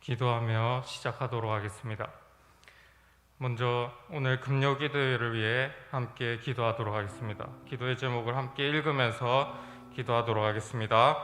기도하며 시작하도록 하겠습니다. 먼저 오늘 금요 기도회를 위해 함께 기도하도록 하겠습니다. 기도의 제목을 함께 읽으면서 기도하도록 하겠습니다.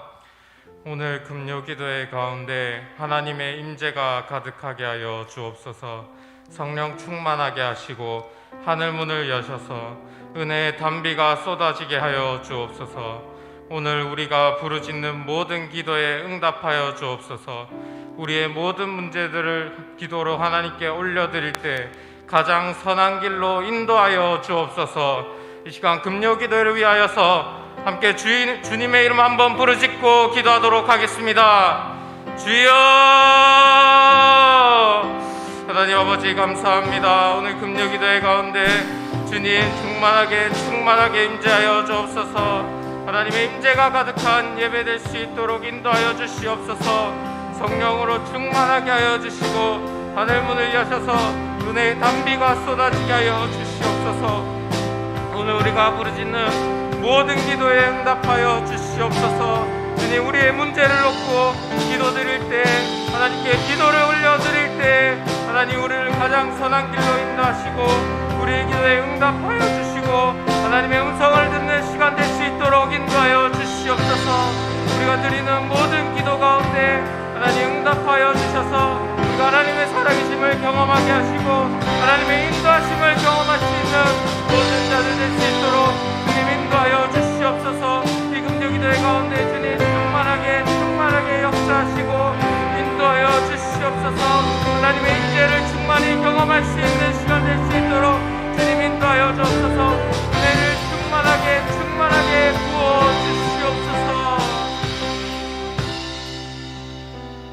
오늘 금요 기도회 가운데 하나님의 임재가 가득하게 하여 주옵소서. 성령 충만하게 하시고 하늘 문을 여셔서 은혜의 단비가 쏟아지게 하여 주옵소서. 오늘 우리가 부르짖는 모든 기도에 응답하여 주옵소서. 우리의 모든 문제들을 기도로 하나님께 올려드릴 때 가장 선한 길로 인도하여 주옵소서. 이 시간 금요 기도를 위하여서 함께 주님의 이름 한번 부르짖고 기도하도록 하겠습니다. 주여! 하나님 아버지 감사합니다. 오늘 금요 기도회 가운데 주님 충만하게 임재하여 주옵소서. 하나님의 임재가 가득한 예배될 수 있도록 인도하여 주시옵소서. 성령으로 충만하게 하여 주시고 하늘 문을 여셔서 은혜의 단비가 쏟아지게 하여 주시옵소서. 오늘 우리가 부르짖는 모든 기도에 응답하여 주시옵소서. 주님, 우리의 문제를 놓고 기도드릴 때, 하나님께 기도를 올려드릴 때 하나님 우리를 가장 선한 길로 인도하시고 우리의 기도에 응답하여 주시고 하나님의 음성을 듣는 시간 될 수 있도록 인도하여 주시옵소서. 우리가 드리는 모든 기도 가운데 하나님 응답하여 주셔서 우리가 하나님의 살아계심을 경험하게 하시고 하나님의 인도하심을 경험할 수 있는 모든 자들 될 수 있도록 주님 인도하여 주시옵소서. 이 금요 기도회 가운데 주님 충만하게 역사하시고 인도하여 주시옵소서. 하나님의 인재를 충만히 경험할 수 있는 시간 될 수 있도록 주님 인도하여 주옵소서. 은혜를 충만하게 부어 주시옵소서.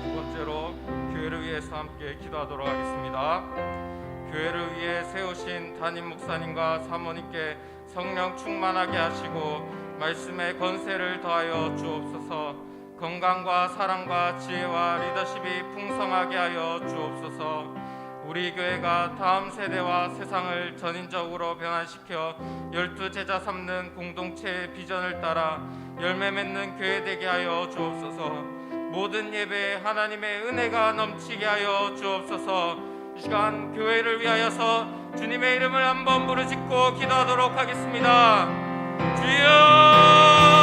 두 번째로 교회를 위해서 함께 기도하도록 하겠습니다. 교회를 위해 세우신 담임 목사님과 사모님께 성령 충만하게 하시고 말씀의 권세를 더하여 주옵소서. 건강과 사랑과 지혜와 리더십이 풍성하게 하여 주옵소서. 우리 교회가 다음 세대와 세상을 전인적으로 변화시켜 12제자 삼는 공동체의 비전을 따라 열매 맺는 교회 되게 하여 주옵소서. 모든 예배에 하나님의 은혜가 넘치게 하여 주옵소서. 이 시간 교회를 위하여서 주님의 이름을 한번 부르짖고 기도하도록 하겠습니다. 주여!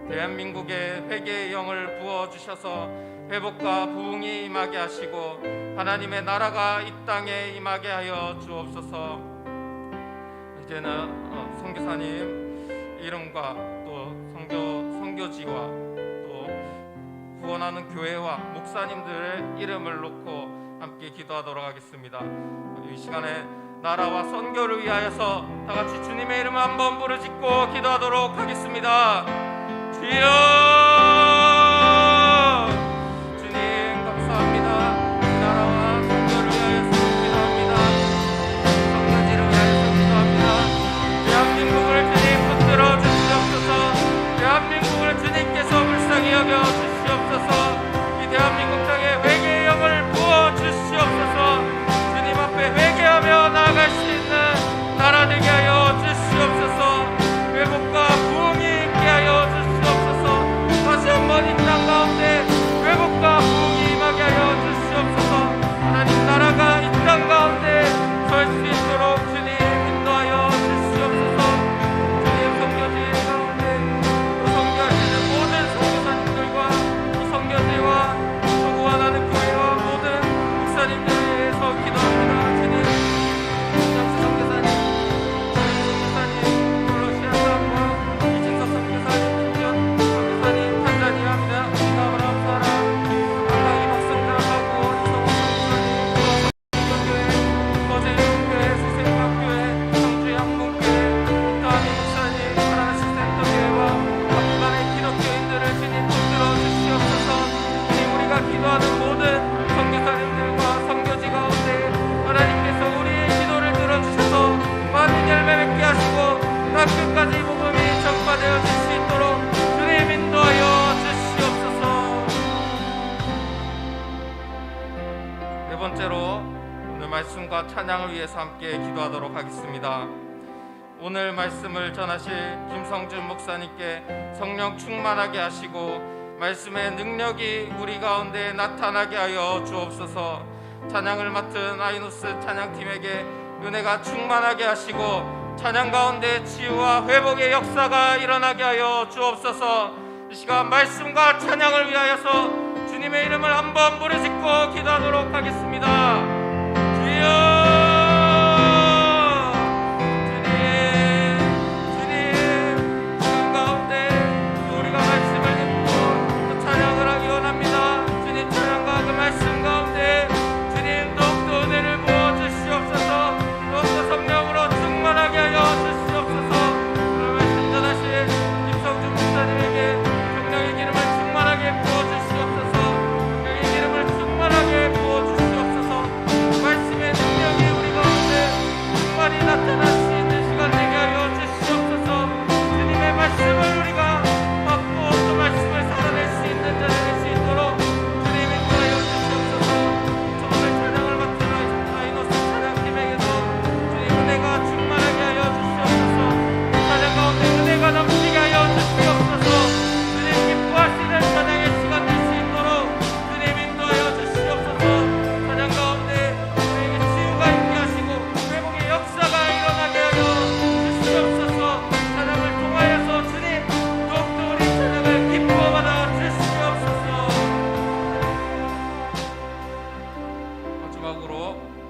대한민국에 회개의 영을 부어주셔서 회복과 부흥이 임하게 하시고 하나님의 나라가 이 땅에 임하게 하여 주옵소서. 이제는 선교사님 이름과 또 선교지와 또 후원하는 교회와 목사님들의 이름을 놓고 함께 기도하도록 하겠습니다. 이 시간에 나라와 선교를 위하여서 다 같이 주님의 이름을 한번 부르짖고 기도하도록 하겠습니다. 주여! 주님 감사합니다. 나라와 선교를 위하여서 기도합니다. 성교지를 위하여서 기도합니다. 대한민국을 주님 붙들어 주시옵소서. 대한민국을 주님께서 불쌍히 여겨 주시옵소서. 이 대한민국 땅에 회개의 영을 부어 주시옵소서. 주님 앞에 회개하며 나아갈 수 네 번째로 오늘 말씀과 찬양을 위해서 함께 기도하도록 하겠습니다. 오늘 말씀을 전하실 김성준 목사님께 성령 충만하게 하시고 말씀의 능력이 우리 가운데 나타나게 하여 주옵소서. 찬양을 맡은 아이노스 찬양팀에게 은혜가 충만하게 하시고 찬양 가운데 치유와 회복의 역사가 일어나게 하여 주옵소서. 이 시간 말씀과 찬양을 위하여서 주님의 이름을 한번 부르짖고 기도하도록 하겠습니다. 주여,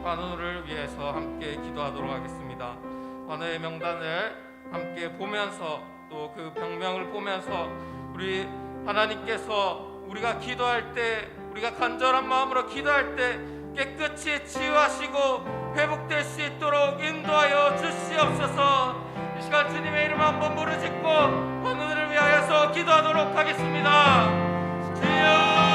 관우를 위해서 함께 기도하도록 하겠습니다. 관우의 명단을 함께 보면서 또 그 병명을 보면서 우리 하나님께서 우리가 기도할 때, 우리가 간절한 마음으로 기도할 때 깨끗이 치유하시고 회복될 수 있도록 인도하여 주시옵소서. 이 시간 주님의 이름 한번 부르짖고 관우를 위하여서 기도하도록 하겠습니다. 주여,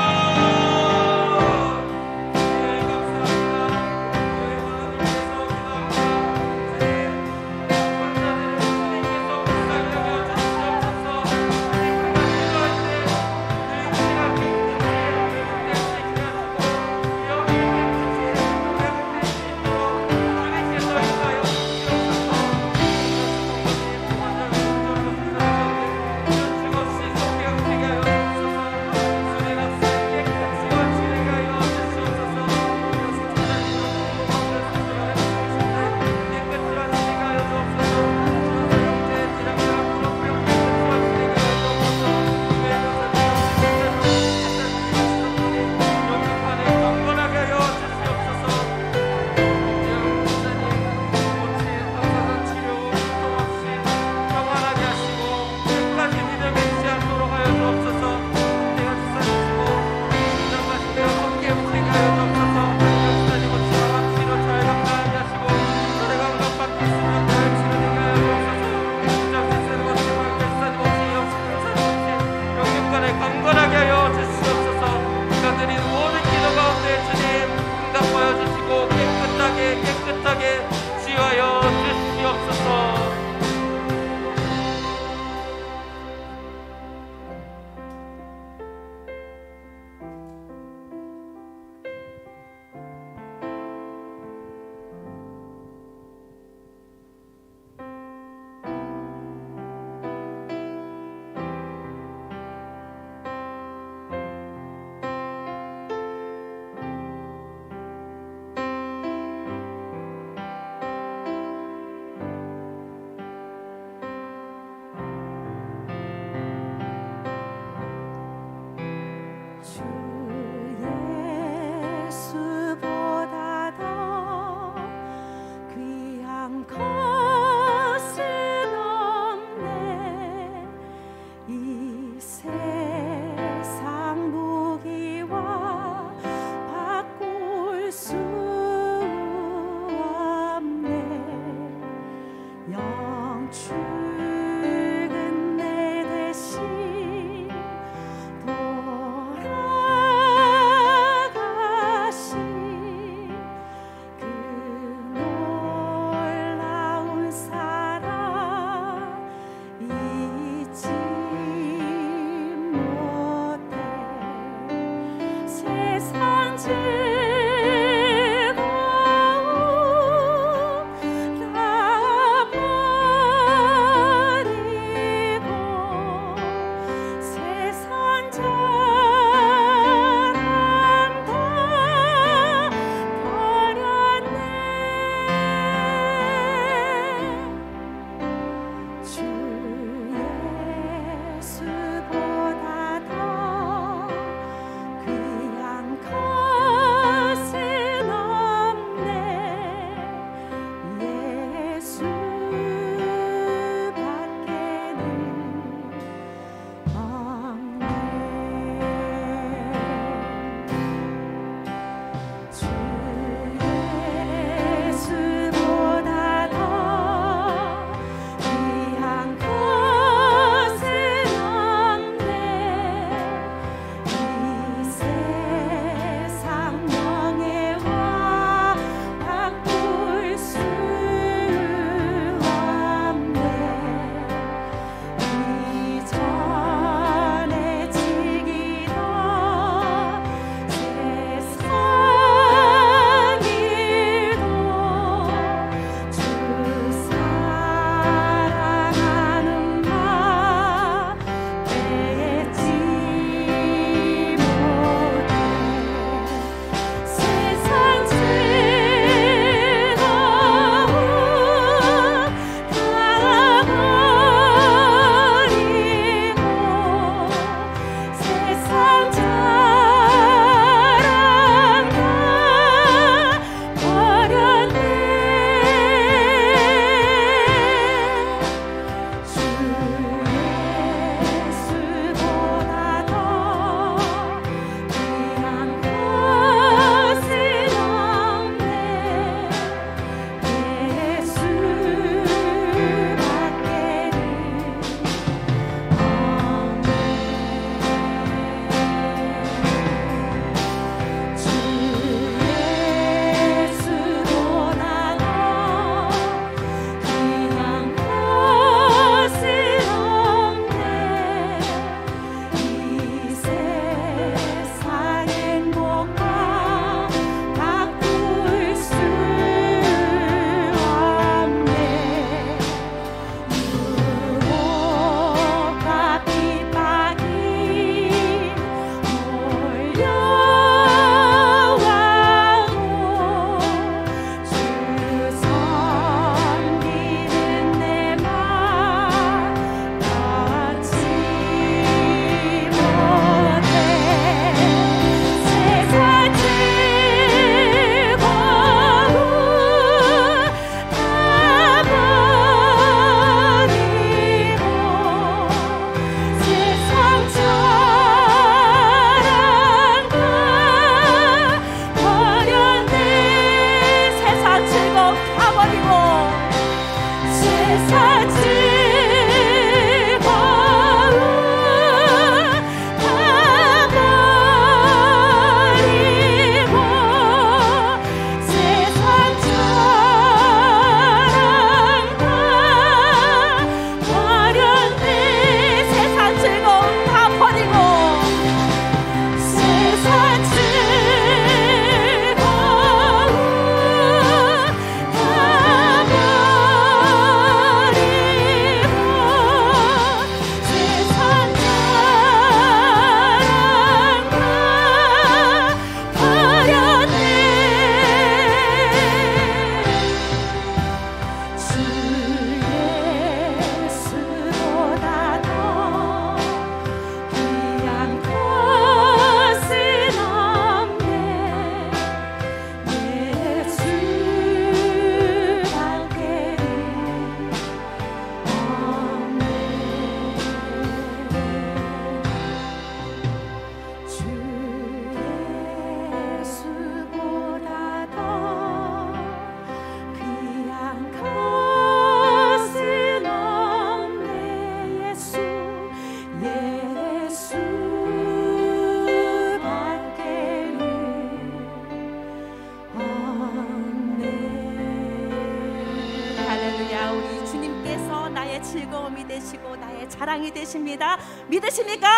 나의 즐거움이 되시고 나의 자랑이 되십니다. 믿으십니까?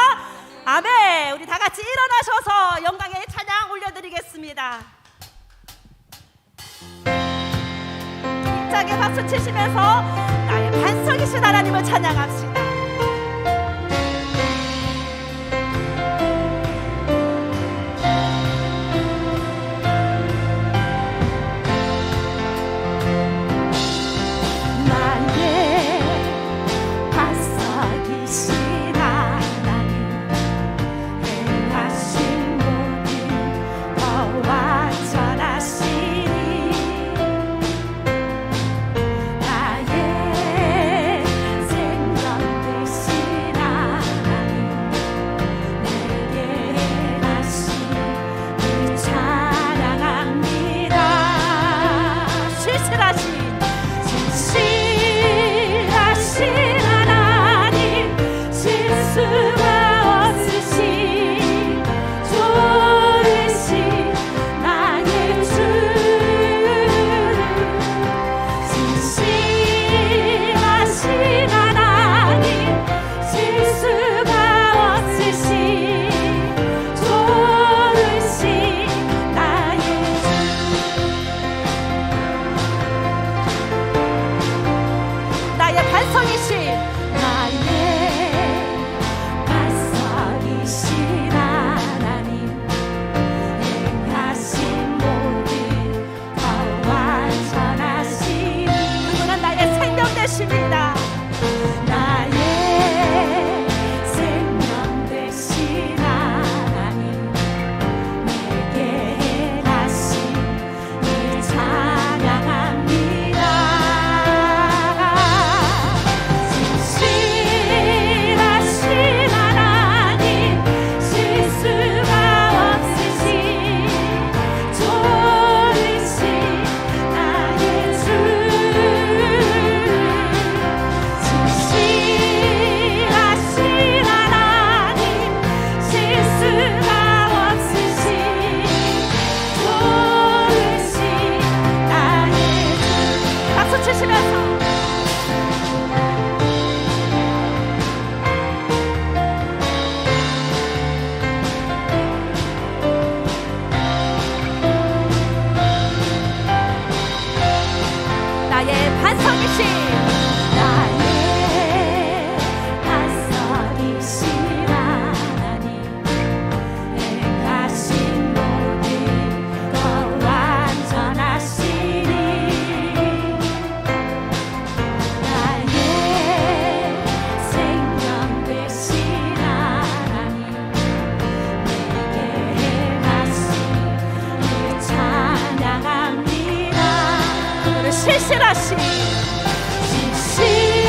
아멘. 우리 다 같이 일어나셔서 영광의 찬양 올려드리겠습니다. 힘차게 박수 치시면서 나의 반석이신 하나님을 찬양합시다.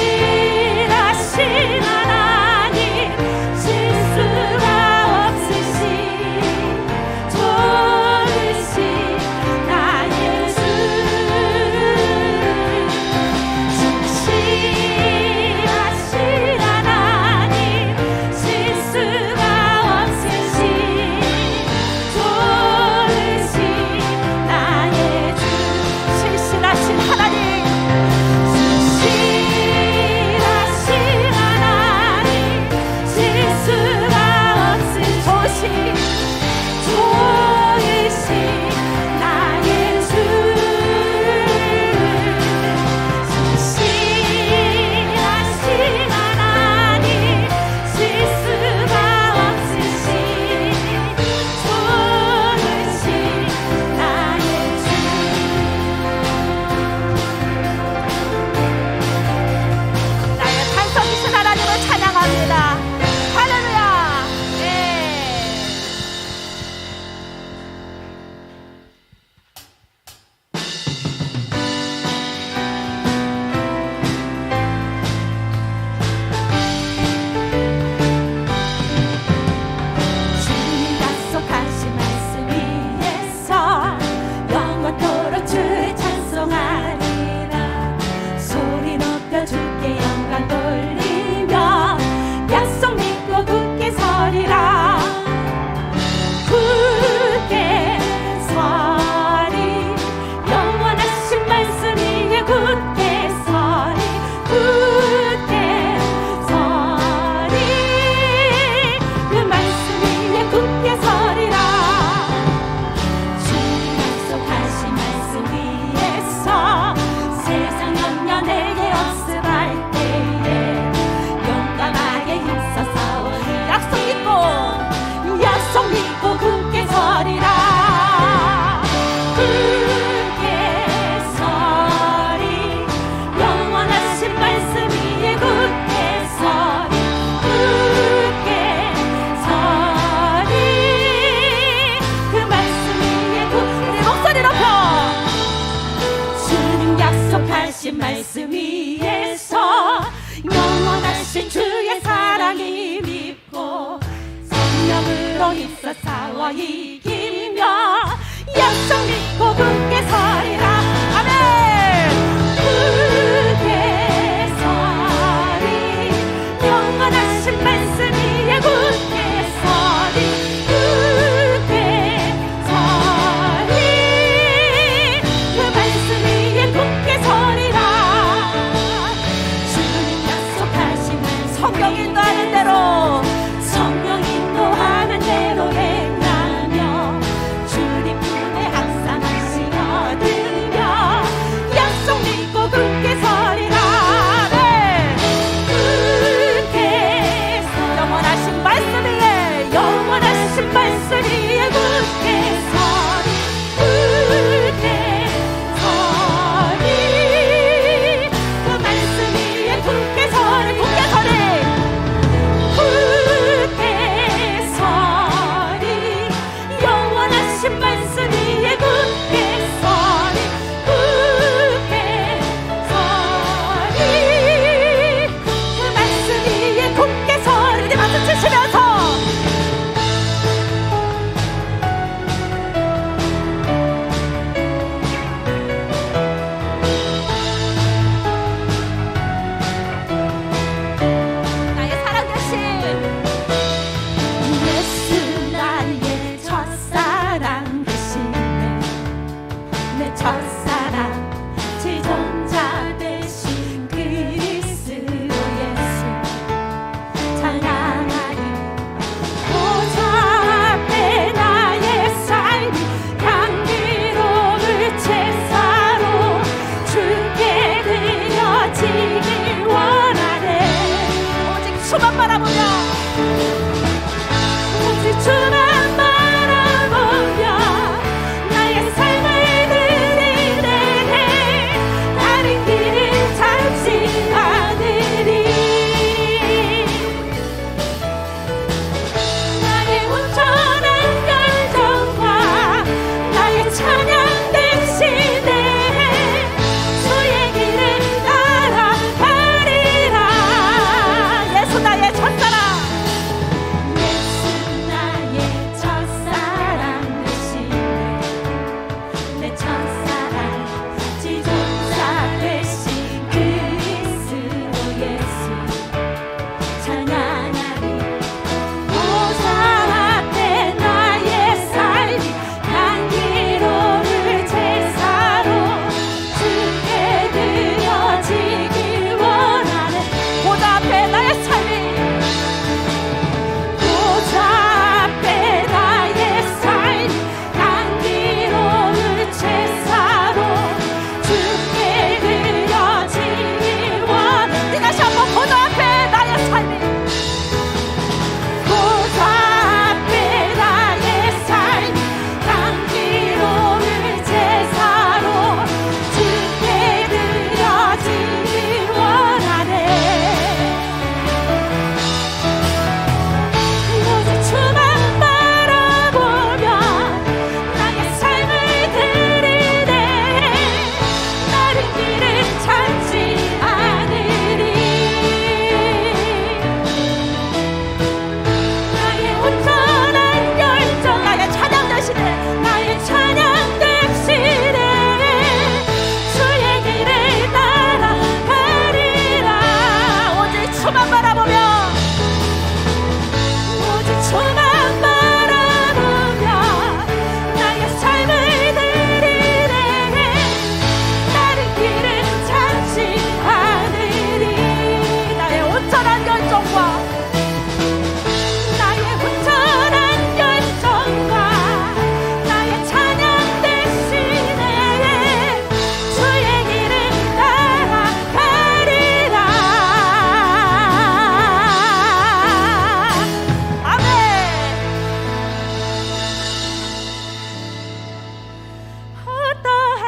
신실하신 하나님, 실수가 없으신 좋으신 나의 주, 신실하신 하나님, 실수가 없으신 좋으신 나의 주, 신실하신 하나님,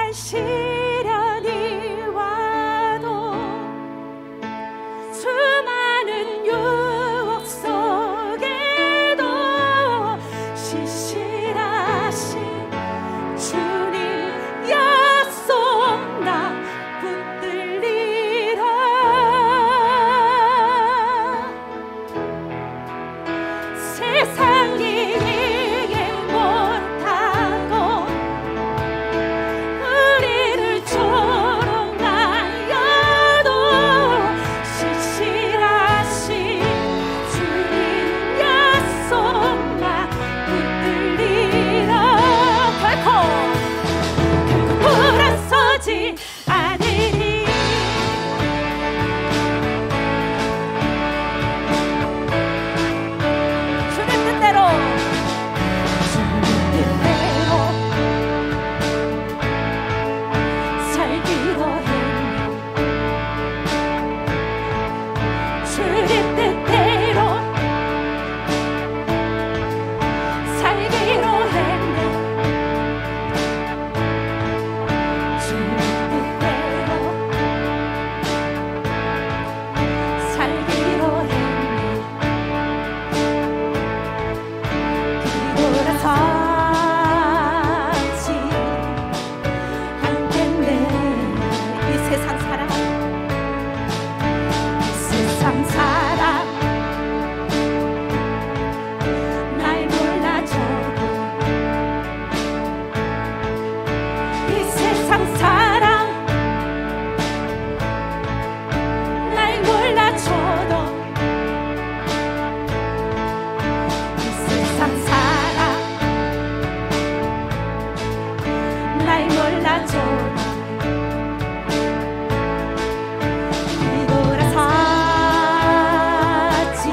어떠한 시련이 와도 수많은 유혹 속에도 신실하신 주님 약속 나 붙들리라. 세상이 이해 못하고 우리를 조롱하여도 신실하신 주님 약속만 붙들리라. 결코 물러서지 않으리. 주님 뜻대로 살기로 했네. 주님 뜻대로 살기로 했네. 주님 뜻대로 살기로 했네. 돌아서지 않겠네. 이 세상 사랑, 이 세상 사랑 날 몰라줘도, 이 세상 사랑 날 몰라줘도, 이 세상 사랑 날 몰라줘도 뒤돌아서지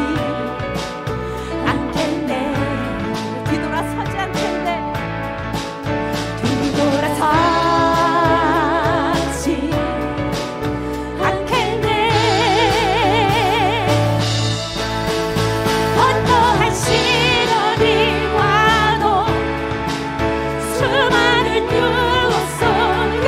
않겠네. 뒤돌아서지 않겠네. 뒤돌아서지 않겠네. 어떠한 시련이 와도 수많은 유혹 속에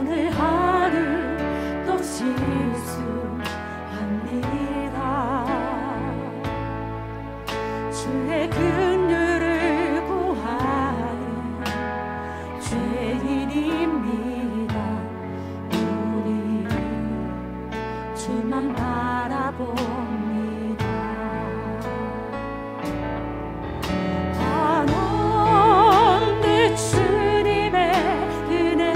오늘 하루 또 실수합니다. 주의 긍휼을 구하는 죄인입니다. 우리 주만 바라봅니다. 한없는 주님의 은혜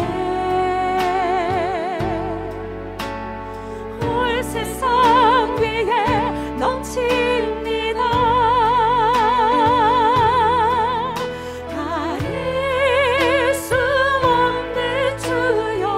올 세상 위에 넘칩니다. 가릴 수 없는 주 영광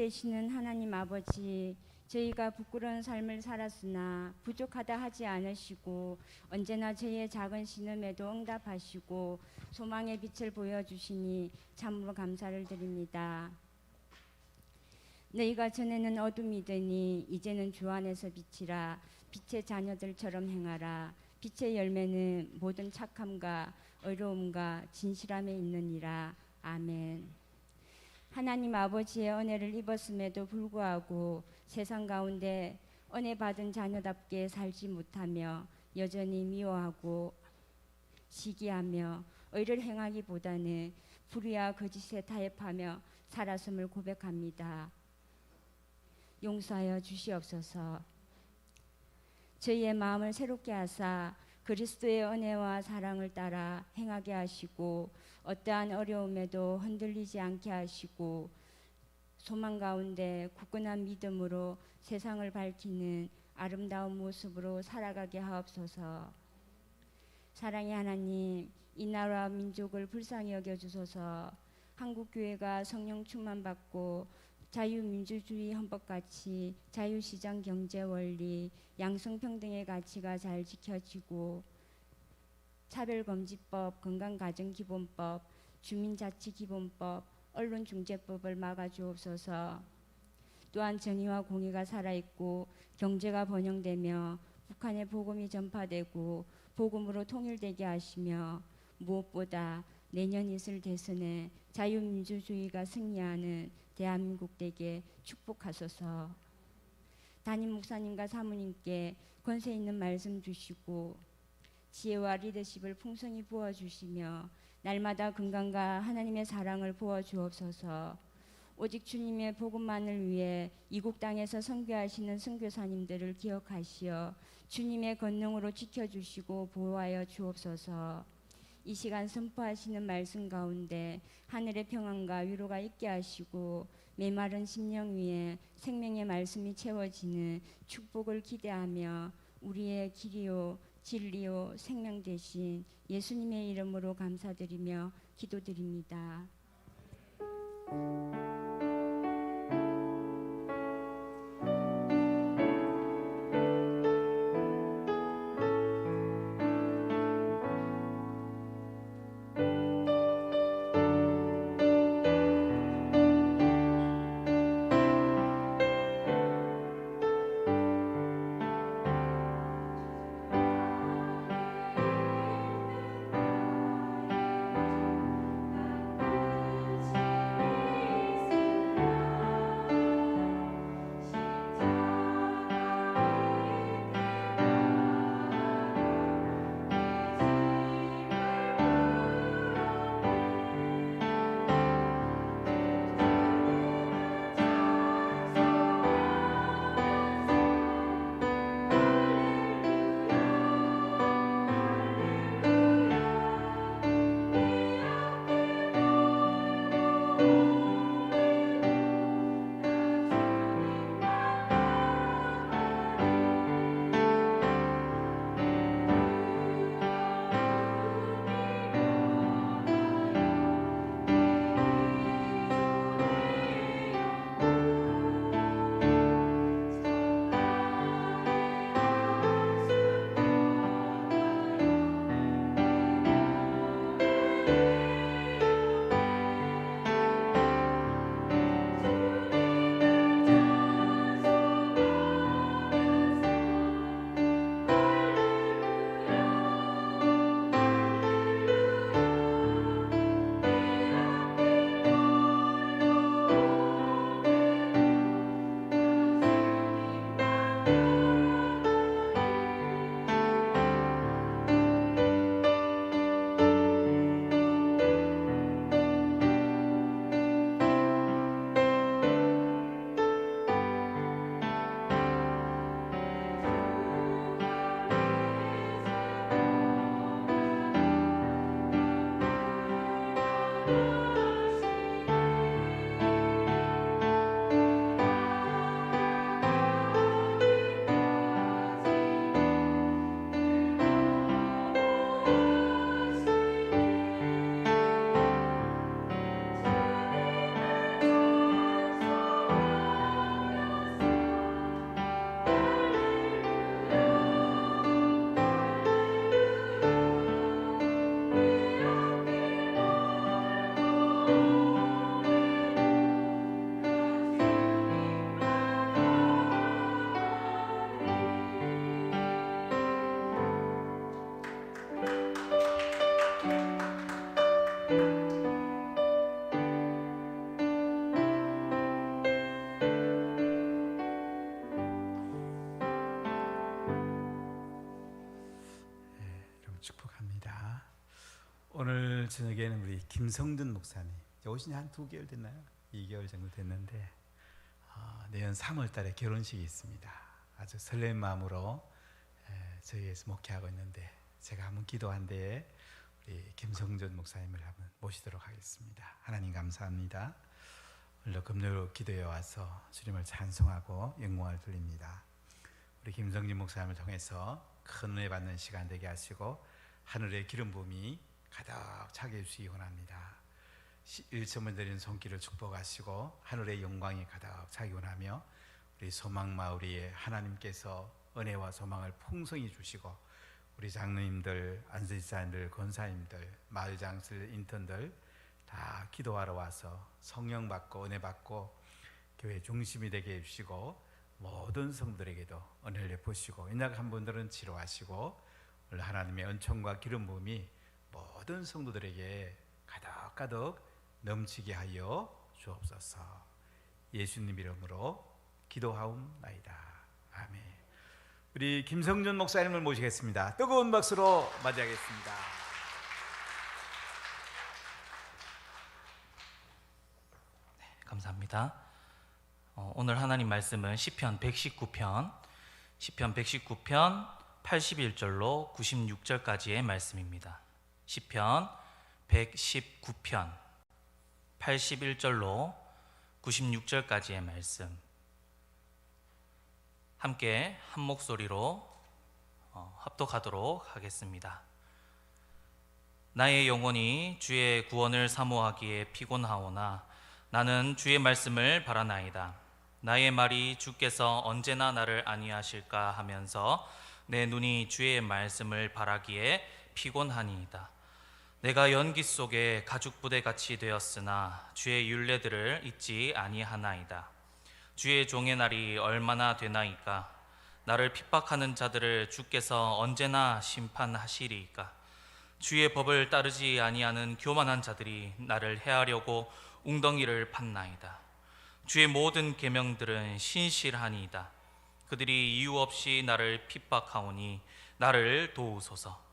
되시는 하나님 아버지, 저희가 부끄러운 삶을 살았으나 부족하다 하지 않으시고 언제나 저희의 작은 신음에도 응답하시고 소망의 빛을 보여주시니 참으로 감사를 드립니다. 너희가 전에는 어둠이더니 이제는 주 안에서 빛이라. 빛의 자녀들처럼 행하라. 빛의 열매는 모든 착함과 의로움과 진실함에 있느니라. 아멘. 하나님 아버지의 은혜를 입었음에도 불구하고 세상 가운데 은혜 받은 자녀답게 살지 못하며 여전히 미워하고 시기하며 의를 행하기보다는 불의와 거짓에 타협하며 살았음을 고백합니다. 용서하여 주시옵소서. 저희의 마음을 새롭게 하사 그리스도의 은혜와 사랑을 따라 행하게 하시고 어떠한 어려움에도 흔들리지 않게 하시고 소망 가운데 굳건한 믿음으로 세상을 밝히는 아름다운 모습으로 살아가게 하옵소서. 사랑의 하나님, 이 나라와 민족을 불쌍히 여겨주소서. 한국교회가 성령 충만받고 자유민주주의 헌법같이 자유시장 경제원리, 양성평등의 가치가 잘 지켜지고 차별금지법, 건강가정기본법, 주민자치기본법, 언론중재법을 막아주옵소서. 또한 정의와 공의가 살아있고 경제가 번영되며 북한의 복음이 전파되고 복음으로 통일되게 하시며 무엇보다 내년 있을 대선에 자유민주주의가 승리하는 대한민국 되게 축복하소서. 담임 목사님과 사모님께 권세 있는 말씀 주시고 지혜와 리더십을 풍성히 부어주시며 날마다 건강과 하나님의 사랑을 부어주옵소서. 오직 주님의 복음만을 위해 이국 땅에서 선교하시는 선교사님들을 기억하시어 주님의 권능으로 지켜주시고 보호하여 주옵소서. 이 시간 선포하시는 말씀 가운데 하늘의 평안과 위로가 있게 하시고 메마른 심령 위에 생명의 말씀이 채워지는 축복을 기대하며 우리의 길이요 진리요 생명 되신 예수님의 이름으로 감사드리며 기도드립니다. 오늘 저녁에는 우리 김성준 목사님 오신 지 한 2개월 됐나요? 2개월 정도 됐는데 내년 3월 달에 결혼식이 있습니다. 아주 설레는 마음으로 저희에서 목회하고 있는데 제가 한번 기도한 데에 우리 김성준 목사님을 한번 모시도록 하겠습니다. 하나님 감사합니다. 오늘도 금요일 기도에 와서 주님을 찬송하고 영광을 돌립니다. 우리 김성준 목사님을 통해서 큰 은혜 받는 시간 되게 하시고 하늘의 기름 부음이 가득 차게 해주시기 원합니다. 일첨을 드리는 손길을 축복하시고 하늘의 영광이 가득 차기 원하며 우리 소망마을에 하나님께서 은혜와 소망을 풍성히 주시고 우리 장로님들, 안수집사님들, 권사님들, 마을장실 인턴들 다 기도하러 와서 성령 받고 은혜 받고 교회 중심이 되게 해주시고 모든 성들에게도 은혜를 베푸시고 연약한 분들은 치료하시고 오늘 하나님의 은총과 기름 부음이 모든 성도들에게 가득가득 넘치게 하여 주옵소서. 예수님 이름으로 기도하옵나이다. 아멘. 우리 김성준 목사님을 모시겠습니다. 뜨거운 박수로 맞이하겠습니다. 감사합니다. 오늘 하나님 말씀은 시편 119편 81절로 96절까지의 말씀입니다. 시편 119편 81절로 96절까지의 말씀 함께 한 목소리로 합독하도록 하겠습니다. 나의 영혼이 주의 구원을 사모하기에 피곤하오나 나는 주의 말씀을 바라나이다. 나의 말이 주께서 언제나 나를 안위하실까 하면서 내 눈이 주의 말씀을 바라기에 피곤하니이다. 내가 연기 속에 가죽부대같이 되었으나 주의 율례들을 잊지 아니하나이다. 주의 종의 날이 얼마나 되나이까? 나를 핍박하는 자들을 주께서 언제나 심판하시리이까? 주의 법을 따르지 아니하는 교만한 자들이 나를 해하려고 웅덩이를 팠나이다. 주의 모든 계명들은 신실하니이다. 그들이 이유 없이 나를 핍박하오니 나를 도우소서.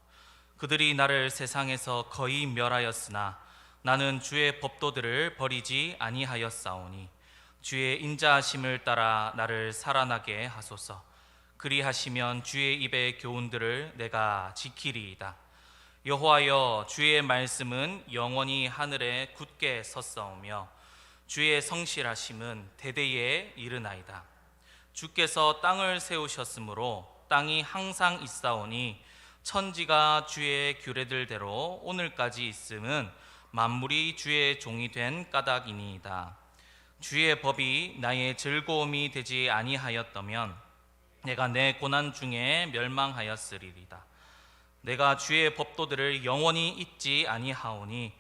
그들이 나를 세상에서 거의 멸하였으나 나는 주의 법도들을 버리지 아니하였사오니 주의 인자하심을 따라 나를 살아나게 하소서. 그리하시면 주의 입의 교훈들을 내가 지키리이다. 여호와여, 주의 말씀은 영원히 하늘에 굳게 섰사오며 주의 성실하심은 대대에 이르나이다. 주께서 땅을 세우셨으므로 땅이 항상 있사오니 천지가 주의 규례들대로 오늘까지 있음은 만물이 주의 종이 된 까닭이니이다. 주의 법이 나의 즐거움이 되지 아니하였다면 내가 내 고난 중에 멸망하였으리이다. 내가 주의 법도들을 영원히 잊지 아니하오니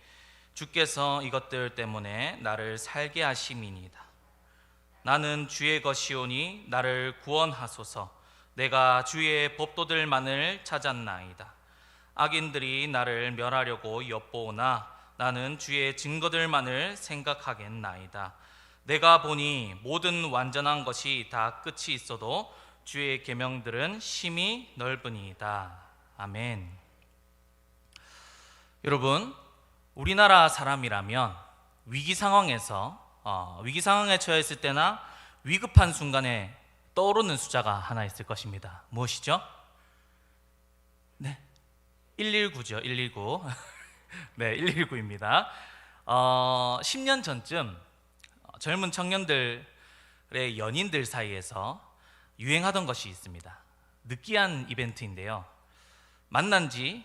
주께서 이것들 때문에 나를 살게 하심이니이다. 나는 주의 것이오니 나를 구원하소서. 내가 주의 법도들만을 찾았나이다. 악인들이 나를 멸하려고 엿보오나 나는 주의 증거들만을 생각하겠나이다. 내가 보니 모든 완전한 것이 다 끝이 있어도 주의 계명들은 심히 넓으니이다. 아멘. 여러분, 우리나라 사람이라면 위기 상황에 처했을 때나 위급한 순간에 떠오르는 숫자가 하나 있을 것입니다. 무엇이죠? 네, 119죠. 119. 네, 119입니다. 10년 전쯤 젊은 청년들의 연인들 사이에서 유행하던 것이 있습니다. 느끼한 이벤트인데요. 만난 지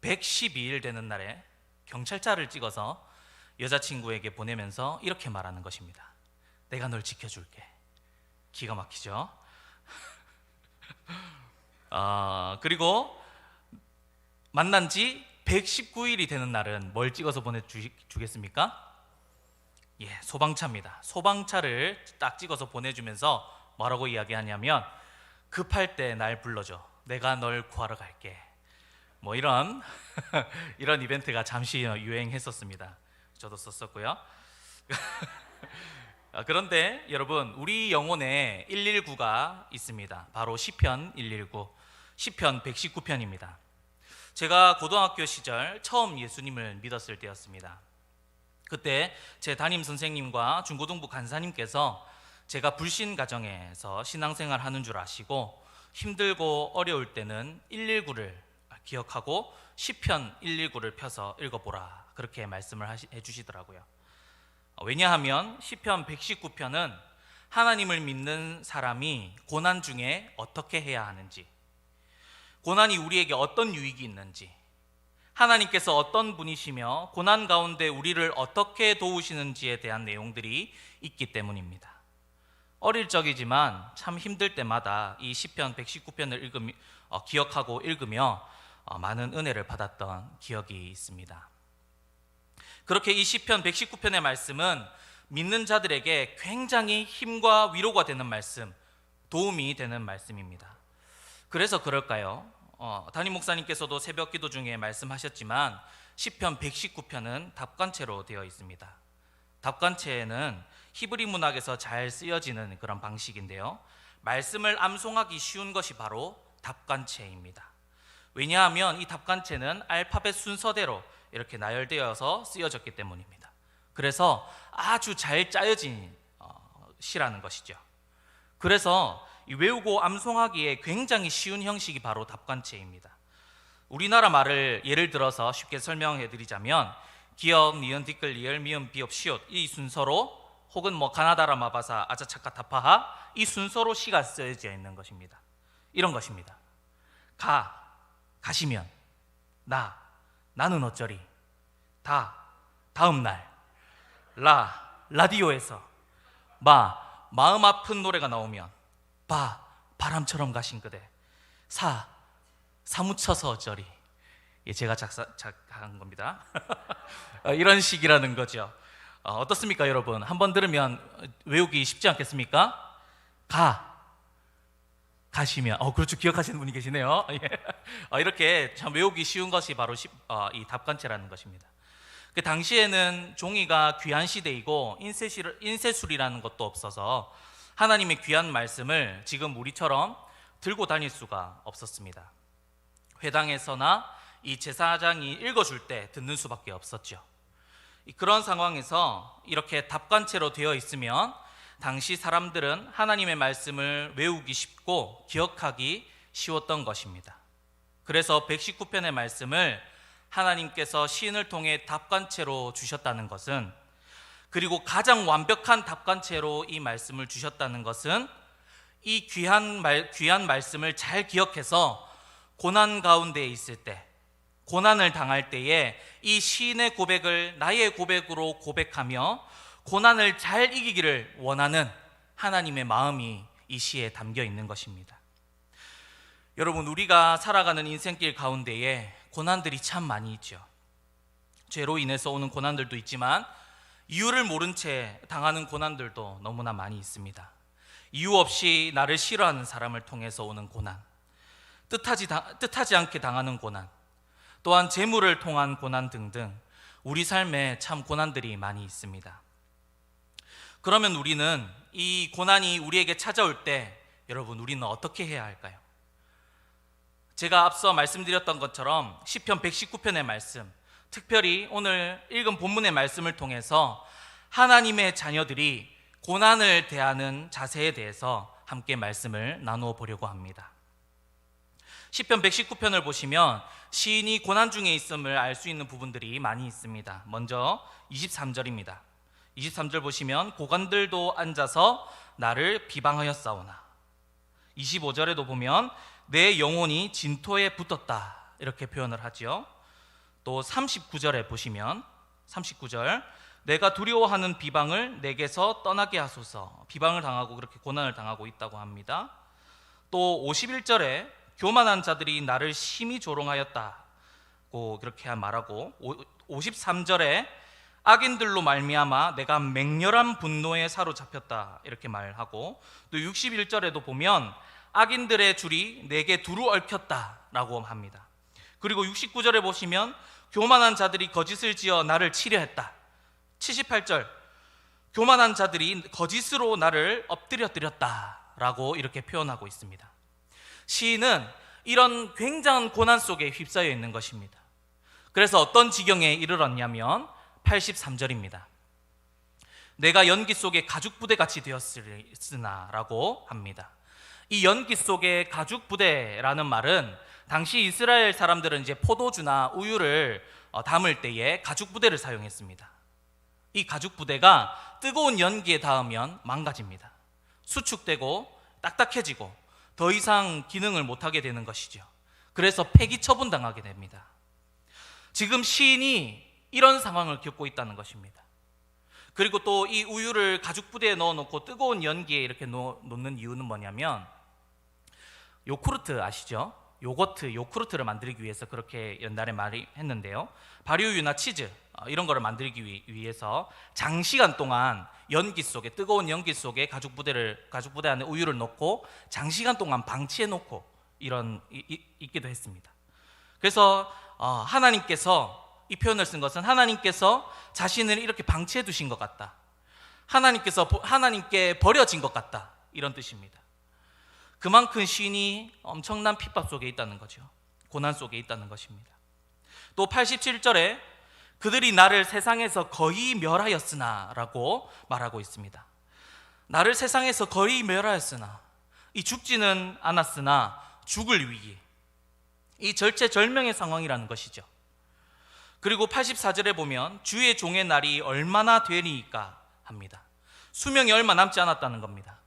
112일 되는 날에 경찰차를 찍어서 여자친구에게 보내면서 이렇게 말하는 것입니다. 내가 널 지켜줄게. 기가 막히죠? 그리고 만난 지 119일이 되는 날은 뭘 찍어서 보내주겠습니까? 예, 소방차입니다. 소방차를 딱 찍어서 보내주면서 뭐라고 이야기하냐면 급할 때 날 불러줘. 내가 널 구하러 갈게. 뭐 이런 이런 이벤트가 잠시 유행했었습니다. 저도 썼었고요. 그런데 여러분, 우리 영혼에 119가 있습니다. 바로 시편 119, 시편 119편입니다. 제가 고등학교 시절 처음 예수님을 믿었을 때였습니다. 그때 제 담임 선생님과 중고등부 간사님께서 제가 불신 가정에서 신앙생활 하는 줄 아시고 힘들고 어려울 때는 119를 기억하고 시편 119를 펴서 읽어보라, 그렇게 말씀을 해주시더라고요. 왜냐하면 시편 119편은 하나님을 믿는 사람이 고난 중에 어떻게 해야 하는지, 고난이 우리에게 어떤 유익이 있는지, 하나님께서 어떤 분이시며 고난 가운데 우리를 어떻게 도우시는지에 대한 내용들이 있기 때문입니다. 어릴 적이지만 참 힘들 때마다 이 시편 119편을 기억하고 읽으며 많은 은혜를 받았던 기억이 있습니다. 그렇게 이 시편 119편의 말씀은 믿는 자들에게 굉장히 힘과 위로가 되는 말씀, 도움이 되는 말씀입니다. 그래서 그럴까요? 담임 목사님께서도 새벽 기도 중에 말씀하셨지만 시편 119편은 답관체로 되어 있습니다. 답관체는 히브리 문학에서 잘 쓰여지는 그런 방식인데요, 말씀을 암송하기 쉬운 것이 바로 답관체입니다. 왜냐하면 이 답관체는 알파벳 순서대로 이렇게 나열되어서 쓰여졌기 때문입니다. 그래서 아주 잘 짜여진 시라는 것이죠. 그래서 외우고 암송하기에 굉장히 쉬운 형식이 바로 답관체입니다. 우리나라 말을 예를 들어서 쉽게 설명해 드리자면 기역, 니은, 디귿, 리을, 미음, 비읍, 시옷 이 순서로, 혹은 가나다라, 마바사, 아자차카, 타파하 이 순서로 시가 쓰여져 있는 것입니다. 이런 것입니다. 가시면, 나는 어쩌리, 다음 날, 라디오에서, 마음 아픈 노래가 나오면, 바람처럼 가신 그대, 사무쳐서 어쩌리. 제가 작한 겁니다. 이런 식이라는 거죠. 어떻습니까, 여러분? 한번 들으면 외우기 쉽지 않겠습니까? 가시면, 그렇죠, 기억하시는 분이 계시네요. 이렇게 참 외우기 쉬운 것이 바로 이 답관체라는 것입니다. 그 당시에는 종이가 귀한 시대이고 인쇄술이라는 것도 없어서 하나님의 귀한 말씀을 지금 우리처럼 들고 다닐 수가 없었습니다. 회당에서나 이 제사장이 읽어줄 때 듣는 수밖에 없었죠. 그런 상황에서 이렇게 답관체로 되어 있으면 당시 사람들은 하나님의 말씀을 외우기 쉽고 기억하기 쉬웠던 것입니다. 그래서 119편의 말씀을 하나님께서 시인을 통해 답관체로 주셨다는 것은, 그리고 가장 완벽한 답관체로 이 말씀을 주셨다는 것은, 이 귀한 말씀을 잘 기억해서 고난 가운데 있을 때, 고난을 당할 때에 이 시인의 고백을 나의 고백으로 고백하며 고난을 잘 이기기를 원하는 하나님의 마음이 이 시에 담겨 있는 것입니다. 여러분, 우리가 살아가는 인생길 가운데에 고난들이 참 많이 있죠. 죄로 인해서 오는 고난들도 있지만 이유를 모른 채 당하는 고난들도 너무나 많이 있습니다. 이유 없이 나를 싫어하는 사람을 통해서 오는 고난, 뜻하지 않게 당하는 고난, 또한 재물을 통한 고난 등등 우리 삶에 참 고난들이 많이 있습니다. 그러면 우리는 이 고난이 우리에게 찾아올 때, 여러분, 우리는 어떻게 해야 할까요? 제가 앞서 말씀드렸던 것처럼 시편 119편의 말씀, 특별히 오늘 읽은 본문의 말씀을 통해서 하나님의 자녀들이 고난을 대하는 자세에 대해서 함께 말씀을 나누어 보려고 합니다. 시편 119편을 보시면 시인이 고난 중에 있음을 알 수 있는 부분들이 많이 있습니다. 먼저 23절입니다. 23절 보시면 고관들도 앉아서 나를 비방하였사오나, 25절에도 보면 내 영혼이 진토에 붙었다, 이렇게 표현을 하죠. 또 39절에 보시면 39절, 내가 두려워하는 비방을 내게서 떠나게 하소서, 비방을 당하고 그렇게 고난을 당하고 있다고 합니다. 또 51절에 교만한 자들이 나를 심히 조롱하였다고 그렇게 말하고, 53절에 악인들로 말미암아 내가 맹렬한 분노에 사로잡혔다, 이렇게 말하고, 또 61절에도 보면 악인들의 줄이 내게 두루 얽혔다라고 합니다. 그리고 69절에 보시면 교만한 자들이 거짓을 지어 나를 치려했다. 78절, 교만한 자들이 거짓으로 나를 엎드려뜨렸다라고 이렇게 표현하고 있습니다. 시인은 이런 굉장한 고난 속에 휩싸여 있는 것입니다. 그래서 어떤 지경에 이르렀냐면 83절입니다. 내가 연기 속에 가죽 부대같이 되었으나 라고 합니다. 이 연기 속에 가죽 부대라는 말은 당시 이스라엘 사람들은 이제 포도주나 우유를 담을 때에 가죽 부대를 사용했습니다. 이 가죽 부대가 뜨거운 연기에 닿으면 망가집니다. 수축되고 딱딱해지고 더 이상 기능을 못하게 되는 것이죠. 그래서 폐기 처분당하게 됩니다. 지금 시인이 이런 상황을 겪고 있다는 것입니다. 그리고 또 이 우유를 가죽 부대에 넣어놓고 뜨거운 연기에 이렇게 놓는 이유는 뭐냐면, 요구르트 아시죠? 요구르트를 만들기 위해서 그렇게 옛날에 말이 했는데요. 발효우유나 치즈 이런 거를 만들기 위해서 장시간 동안 연기 속에, 뜨거운 연기 속에 가죽 부대 안에 우유를 넣고 장시간 동안 방치해 놓고 있기도 했습니다. 그래서 하나님께서 이 표현을 쓴 것은 하나님께서 자신을 이렇게 방치해 두신 것 같다, 하나님께 버려진 것 같다, 이런 뜻입니다. 그만큼 시인이 엄청난 핍박 속에 있다는 거죠. 고난 속에 있다는 것입니다. 또 87절에 그들이 나를 세상에서 거의 멸하였으나 라고 말하고 있습니다. 나를 세상에서 거의 멸하였으나, 이 죽지는 않았으나 죽을 위기, 이 절체절명의 상황이라는 것이죠. 그리고 84절에 보면 주의 종의 날이 얼마나 되리이까 합니다. 수명이 얼마 남지 않았다는 겁니다.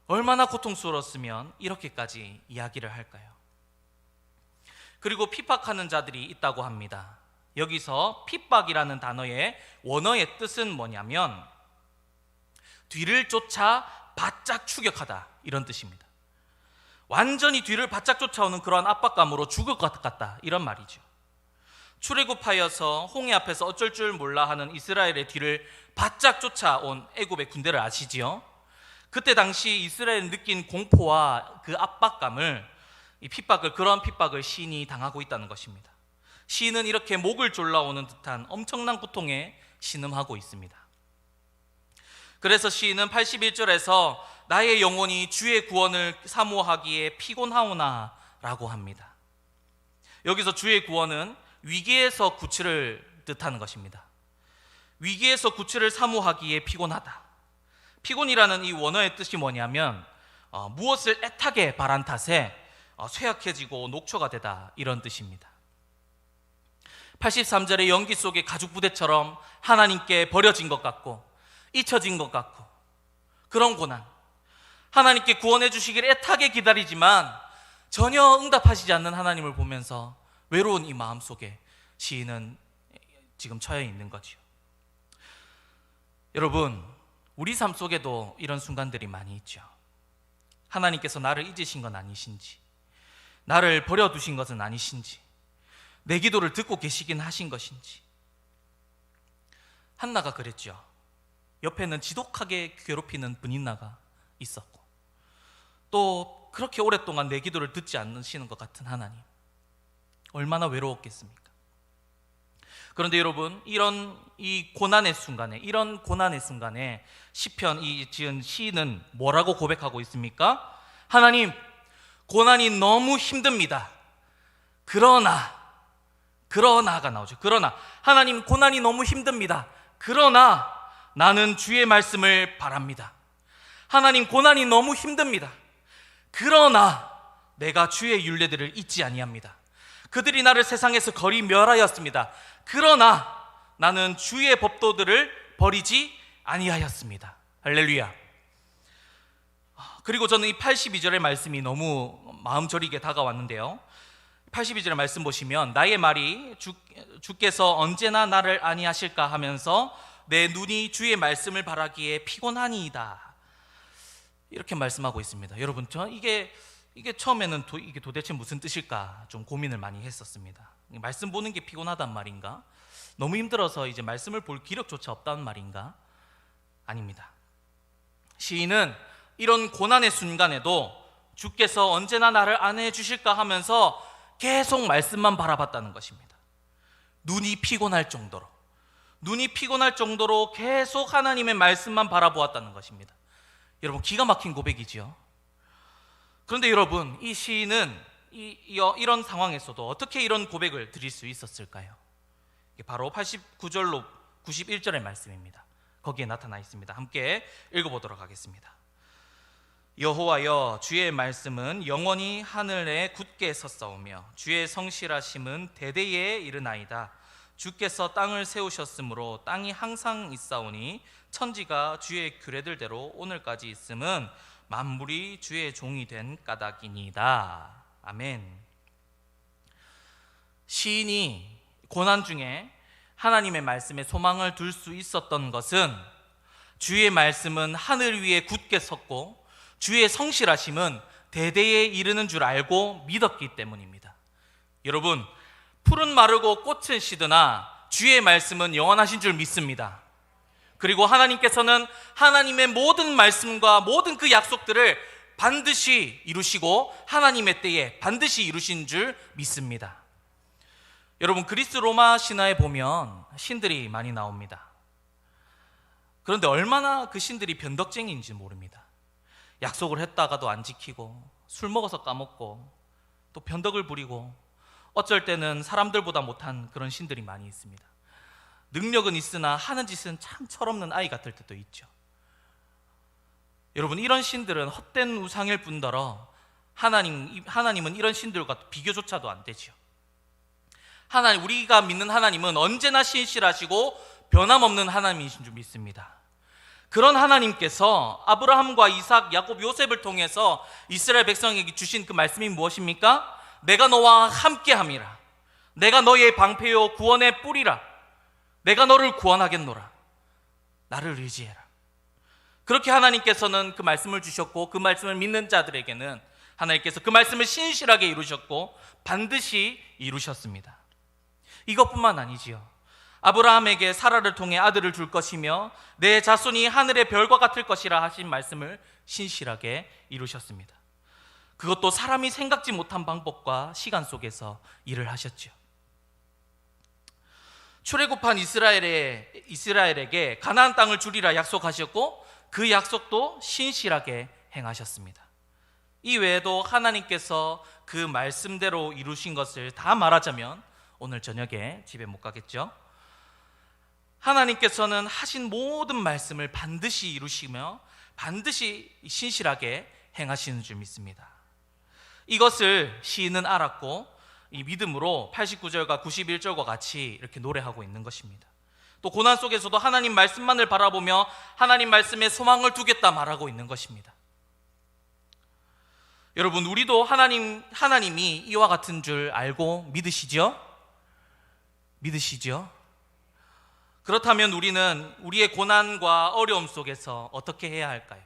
얼마나 고통스러웠으면 이렇게까지 이야기를 할까요? 그리고 핍박하는 자들이 있다고 합니다. 여기서 핍박이라는 단어의 원어의 뜻은 뭐냐면 뒤를 쫓아 바짝 추격하다, 이런 뜻입니다. 완전히 뒤를 바짝 쫓아오는 그러한 압박감으로 죽을 것 같다, 이런 말이죠. 출애굽하여서 홍해 앞에서 어쩔 줄 몰라 하는 이스라엘의 뒤를 바짝 쫓아온 애굽의 군대를 아시지요? 그때 당시 이스라엘이 느낀 공포와 그 압박감을, 그런 핍박을 시인이 당하고 있다는 것입니다. 시인은 이렇게 목을 졸라오는 듯한 엄청난 고통에 신음하고 있습니다. 그래서 시인은 81절에서 나의 영혼이 주의 구원을 사모하기에 피곤하오나 라고 합니다. 여기서 주의 구원은 위기에서 구출을 뜻하는 것입니다. 위기에서 구출을 사모하기에 피곤하다. 피곤이라는 이 원어의 뜻이 뭐냐면 무엇을 애타게 바란 탓에 쇠약해지고 녹초가 되다, 이런 뜻입니다. 83절의 연기 속의 가죽 부대처럼 하나님께 버려진 것 같고 잊혀진 것 같고 그런 고난, 하나님께 구원해 주시기를 애타게 기다리지만 전혀 응답하시지 않는 하나님을 보면서 외로운 이 마음 속에 시인은 지금 처해 있는 거죠. 여러분, 우리 삶 속에도 이런 순간들이 많이 있죠. 하나님께서 나를 잊으신 건 아니신지, 나를 버려두신 것은 아니신지, 내 기도를 듣고 계시긴 하신 것인지. 한나가 그랬죠. 옆에는 지독하게 괴롭히는 분인나가 있었고, 또 그렇게 오랫동안 내 기도를 듣지 않으시는 것 같은 하나님, 얼마나 외로웠겠습니까? 그런데 여러분, 이런 고난의 순간에 시편 지은 시인은 뭐라고 고백하고 있습니까? 하나님, 고난이 너무 힘듭니다. 그러나가 나오죠. 그러나 하나님, 고난이 너무 힘듭니다. 그러나 나는 주의 말씀을 바랍니다. 하나님, 고난이 너무 힘듭니다. 그러나 내가 주의 율례들을 잊지 아니합니다. 그들이 나를 세상에서 거의 멸하였습니다. 그러나 나는 주의 법도들을 버리지 아니하였습니다. 할렐루야. 그리고 저는 이 82절의 말씀이 너무 마음 저리게 다가왔는데요. 82절의 말씀 보시면 나의 말이 주께서 언제나 나를 아니하실까 하면서 내 눈이 주의 말씀을 바라기에 피곤하니이다, 이렇게 말씀하고 있습니다. 여러분, 저는 이게 처음에는 이게 도대체 무슨 뜻일까 좀 고민을 많이 했었습니다. 말씀 보는 게 피곤하단 말인가? 너무 힘들어서 이제 말씀을 볼 기력조차 없다는 말인가? 아닙니다. 시인은 이런 고난의 순간에도 주께서 언제나 나를 안해 주실까 하면서 계속 말씀만 바라봤다는 것입니다. 눈이 피곤할 정도로 계속 하나님의 말씀만 바라보았다는 것입니다. 여러분, 기가 막힌 고백이지요. 그런데 여러분, 이 시인은 이런 상황에서도 어떻게 이런 고백을 드릴 수 있었을까요? 이게 바로 89절로 91절의 말씀입니다. 거기에 나타나 있습니다. 함께 읽어보도록 하겠습니다. 여호와여, 주의 말씀은 영원히 하늘에 굳게 섰사오며 주의 성실하심은 대대에 이르나이다. 주께서 땅을 세우셨으므로 땅이 항상 있사오니 천지가 주의 규례들대로 오늘까지 있음은 만물이 주의 종이 된 까닭이니이다. 아멘. 시인이 고난 중에 하나님의 말씀에 소망을 둘 수 있었던 것은 주의 말씀은 하늘 위에 굳게 섰고 주의 성실하심은 대대에 이르는 줄 알고 믿었기 때문입니다. 여러분, 풀은 마르고 꽃은 시드나 주의 말씀은 영원하신 줄 믿습니다. 그리고 하나님께서는 하나님의 모든 말씀과 모든 그 약속들을 반드시 이루시고 하나님의 때에 반드시 이루신 줄 믿습니다. 여러분, 그리스 로마 신화에 보면 신들이 많이 나옵니다. 그런데 얼마나 그 신들이 변덕쟁이인지 모릅니다. 약속을 했다가도 안 지키고 술 먹어서 까먹고 또 변덕을 부리고 어쩔 때는 사람들보다 못한 그런 신들이 많이 있습니다. 능력은 있으나 하는 짓은 참 철없는 아이 같을 때도 있죠. 여러분, 이런 신들은 헛된 우상일 뿐더러 하나님은 이런 신들과 비교조차도 안 되죠. 우리가 믿는 하나님은 언제나 신실하시고 변함없는 하나님이신 줄 믿습니다. 그런 하나님께서 아브라함과 이삭, 야곱, 요셉을 통해서 이스라엘 백성에게 주신 그 말씀이 무엇입니까? 내가 너와 함께함이라. 내가 너의 방패요 구원의 뿔이라. 내가 너를 구원하겠노라. 나를 의지해라. 그렇게 하나님께서는 그 말씀을 주셨고 그 말씀을 믿는 자들에게는 하나님께서 그 말씀을 신실하게 이루셨고 반드시 이루셨습니다. 이것뿐만 아니지요. 아브라함에게 사라를 통해 아들을 줄 것이며 내 자손이 하늘의 별과 같을 것이라 하신 말씀을 신실하게 이루셨습니다. 그것도 사람이 생각지 못한 방법과 시간 속에서 일을 하셨죠. 출애굽한 이스라엘에게 가나안 땅을 주리라 약속하셨고 그 약속도 신실하게 행하셨습니다. 이 외에도 하나님께서 그 말씀대로 이루신 것을 다 말하자면 오늘 저녁에 집에 못 가겠죠. 하나님께서는 하신 모든 말씀을 반드시 이루시며 반드시 신실하게 행하시는 줄 믿습니다. 이것을 시인은 알았고 이 믿음으로 89절과 91절과 같이 이렇게 노래하고 있는 것입니다. 또 고난 속에서도 하나님 말씀만을 바라보며 하나님 말씀에 소망을 두겠다 말하고 있는 것입니다. 여러분, 우리도 하나님이 이와 같은 줄 알고 믿으시죠? 믿으시죠? 그렇다면 우리는 우리의 고난과 어려움 속에서 어떻게 해야 할까요?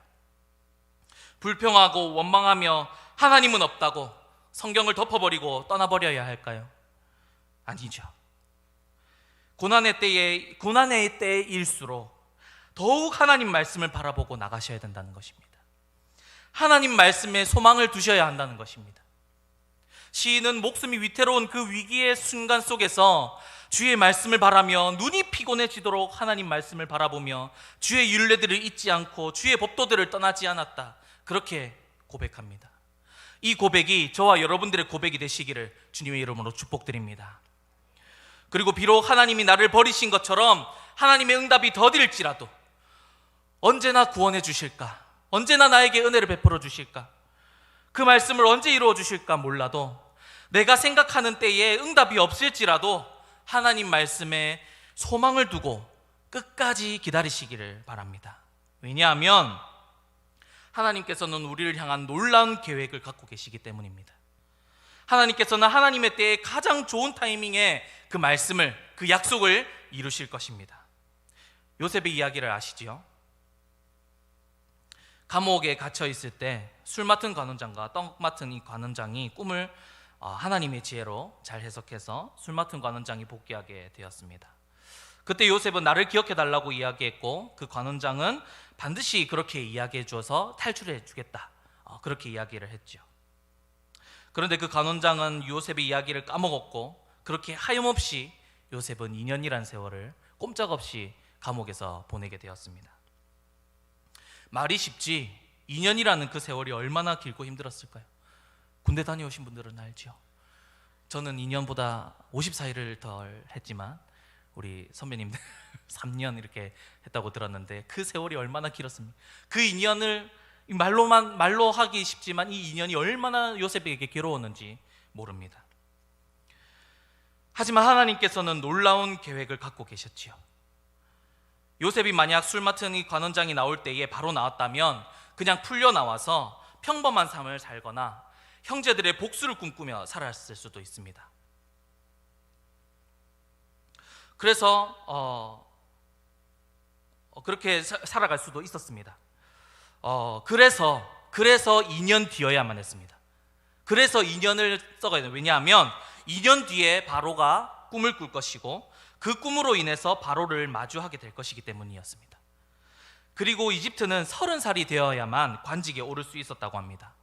불평하고 원망하며 하나님은 없다고 성경을 덮어버리고 떠나버려야 할까요? 아니죠. 고난의 때일수록 더욱 하나님 말씀을 바라보고 나가셔야 된다는 것입니다. 하나님 말씀에 소망을 두셔야 한다는 것입니다. 시인은 목숨이 위태로운 그 위기의 순간 속에서 주의 말씀을 바라며 눈이 피곤해지도록 하나님 말씀을 바라보며 주의 율례들을 잊지 않고 주의 법도들을 떠나지 않았다, 그렇게 고백합니다. 이 고백이 저와 여러분들의 고백이 되시기를 주님의 이름으로 축복드립니다. 그리고 비록 하나님이 나를 버리신 것처럼 하나님의 응답이 더딜지라도 언제나 구원해 주실까, 언제나 나에게 은혜를 베풀어 주실까, 그 말씀을 언제 이루어 주실까 몰라도 내가 생각하는 때에 응답이 없을지라도 하나님 말씀에 소망을 두고 끝까지 기다리시기를 바랍니다. 왜냐하면 하나님께서는 우리를 향한 놀라운 계획을 갖고 계시기 때문입니다. 하나님께서는 하나님의 때에 가장 좋은 타이밍에 그 말씀을, 그 약속을 이루실 것입니다. 요셉의 이야기를 아시지요? 감옥에 갇혀 있을 때 술 맡은 관원장과 떡 맡은 이 관원장이 꿈을 하나님의 지혜로 잘 해석해서 술 맡은 관원장이 복귀하게 되었습니다. 그때 요셉은 나를 기억해 달라고 이야기했고 그 관원장은 반드시 그렇게 이야기해 주어서 탈출해 주겠다, 그렇게 이야기를 했죠. 그런데 그 관원장은 요셉의 이야기를 까먹었고 그렇게 하염없이 요셉은 2년이란 세월을 꼼짝없이 감옥에서 보내게 되었습니다. 말이 쉽지 2년이라는 그 세월이 얼마나 길고 힘들었을까요? 군대 다녀오신 분들은 알죠. 저는 2년보다 54일을 덜 했지만 우리 선배님들 3년 이렇게 했다고 들었는데 그 세월이 얼마나 길었습니까? 그 2년을 말로 하기 쉽지만 이 2년이 얼마나 요셉에게 괴로웠는지 모릅니다. 하지만 하나님께서는 놀라운 계획을 갖고 계셨지요. 요셉이 만약 술 맡은 이 관원장이 나올 때에 바로 나왔다면 그냥 풀려 나와서 평범한 삶을 살거나 형제들의 복수를 꿈꾸며 살았을 수도 있습니다. 그래서 그렇게 살아갈 수도 있었습니다. 그래서 2년 뒤여야만 했습니다. 그래서 2년을 써가야 돼요. 왜냐하면 2년 뒤에 바로가 꿈을 꿀 것이고 그 꿈으로 인해서 바로를 마주하게 될 것이기 때문이었습니다. 그리고 이집트는 30살이 되어야만 관직에 오를 수 있었다고 합니다.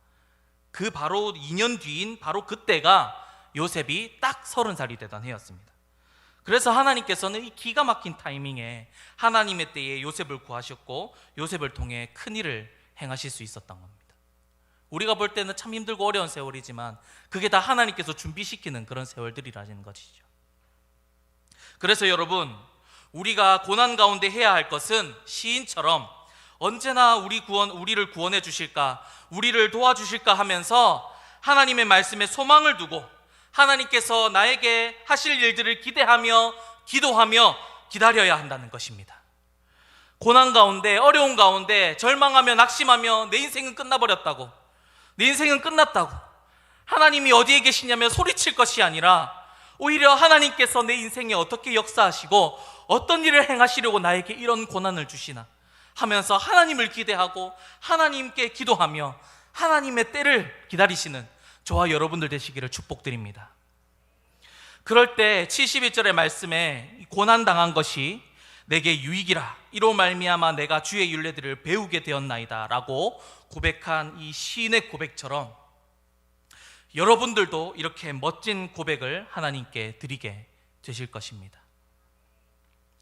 그 바로 2년 뒤인 바로 그때가 요셉이 딱 30살이 되던 해였습니다. 그래서 하나님께서는 이 기가 막힌 타이밍에 하나님의 때에 요셉을 구하셨고 요셉을 통해 큰 일을 행하실 수 있었던 겁니다. 우리가 볼 때는 참 힘들고 어려운 세월이지만 그게 다 하나님께서 준비시키는 그런 세월들이라는 것이죠. 그래서 여러분, 우리가 고난 가운데 해야 할 것은 시인처럼 언제나 우리를 구원해 주실까, 우리를 도와주실까 하면서 하나님의 말씀에 소망을 두고 하나님께서 나에게 하실 일들을 기대하며 기도하며 기다려야 한다는 것입니다. 고난 가운데, 어려운 가운데 절망하며 낙심하며 내 인생은 끝나버렸다고, 내 인생은 끝났다고 하나님이 어디에 계시냐며 소리칠 것이 아니라 오히려 하나님께서 내 인생에 어떻게 역사하시고 어떤 일을 행하시려고 나에게 이런 고난을 주시나 하면서 하나님을 기대하고 하나님께 기도하며 하나님의 때를 기다리시는 저와 여러분들 되시기를 축복드립니다. 그럴 때 71절의 말씀에 고난당한 것이 내게 유익이라, 이로 말미암아 내가 주의 율례들을 배우게 되었나이다 라고 고백한 이 시인의 고백처럼 여러분들도 이렇게 멋진 고백을 하나님께 드리게 되실 것입니다.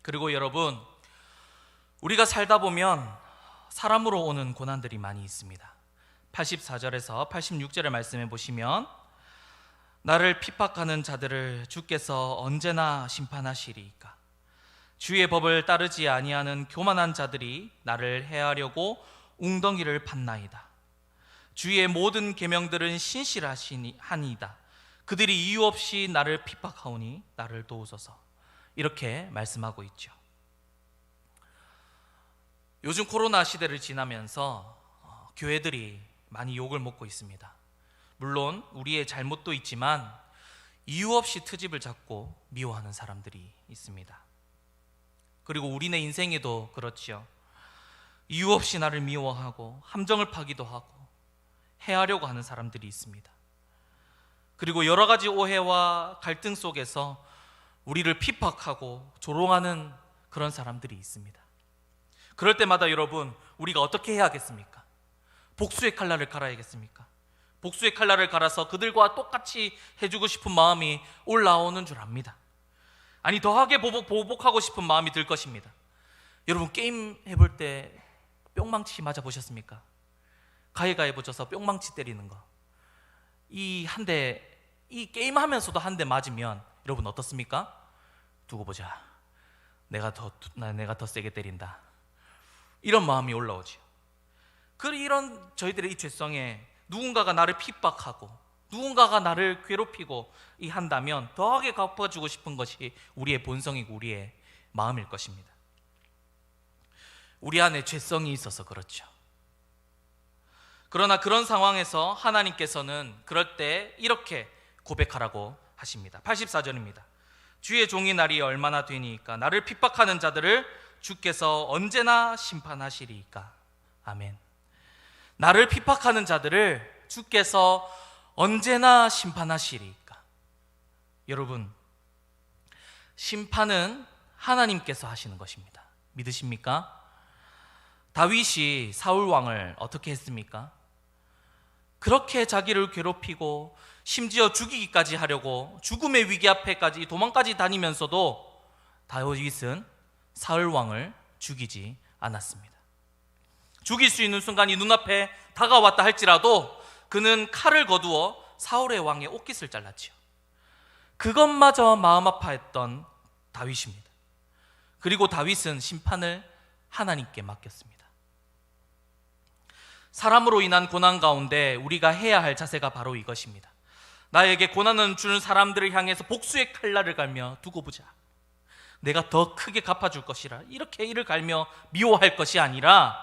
그리고 여러분, 우리가 살다 보면 사람으로 오는 고난들이 많이 있습니다. 84절에서 86절의 말씀에 보시면 나를 핍박하는 자들을 주께서 언제나 심판하시리이까. 주의 법을 따르지 아니하는 교만한 자들이 나를 해하려고 웅덩이를 팠나이다. 주의 모든 계명들은 신실하시니이다. 그들이 이유 없이 나를 핍박하오니 나를 도우소서. 이렇게 말씀하고 있죠. 요즘 코로나 시대를 지나면서 교회들이 많이 욕을 먹고 있습니다. 물론 우리의 잘못도 있지만 이유 없이 트집을 잡고 미워하는 사람들이 있습니다. 그리고 우리네 인생에도 그렇지요. 이유 없이 나를 미워하고 함정을 파기도 하고 해하려고 하는 사람들이 있습니다. 그리고 여러 가지 오해와 갈등 속에서 우리를 핍박하고 조롱하는 그런 사람들이 있습니다. 그럴 때마다 여러분, 우리가 어떻게 해야겠습니까? 복수의 칼날을 갈아야겠습니까? 복수의 칼날을 갈아서 그들과 똑같이 해주고 싶은 마음이 올라오는 줄 압니다. 아니, 더하게 보복하고 싶은 마음이 들 것입니다. 여러분, 게임 해볼 때 뿅망치 맞아보셨습니까? 가위가위보 져서 뿅망치 때리는 거, 이 게임 하면서도 한 대 맞으면 여러분 어떻습니까? 두고 보자, 내가 더 세게 때린다, 이런 마음이 올라오죠. 이런 저희들의 이 죄성에 누군가가 나를 핍박하고 누군가가 나를 괴롭히고 한다면 더하게 갚아주고 싶은 것이 우리의 본성이고 우리의 마음일 것입니다. 우리 안에 죄성이 있어서 그렇죠. 그러나 그런 상황에서 하나님께서는 그럴 때 이렇게 고백하라고 하십니다. 84절입니다. 주의 종이 날이 얼마나 되니까 나를 핍박하는 자들을 주께서 언제나 심판하시리이까. 아멘. 나를 핍박하는 자들을 주께서 언제나 심판하시리이까. 여러분, 심판은 하나님께서 하시는 것입니다. 믿으십니까? 다윗이 사울 왕을 어떻게 했습니까? 그렇게 자기를 괴롭히고 심지어 죽이기까지 하려고 죽음의 위기 앞에까지 도망까지 다니면서도 다윗은 사울 왕을 죽이지 않았습니다. 죽일 수 있는 순간이 눈앞에 다가왔다 할지라도 그는 칼을 거두어 사울의 왕의 옷깃을 잘랐지요. 그것마저 마음 아파했던 다윗입니다. 그리고 다윗은 심판을 하나님께 맡겼습니다. 사람으로 인한 고난 가운데 우리가 해야 할 자세가 바로 이것입니다. 나에게 고난을 주는 사람들을 향해서 복수의 칼날을 갈며 두고 보자. 내가 더 크게 갚아줄 것이라. 이렇게 이를 갈며 미워할 것이 아니라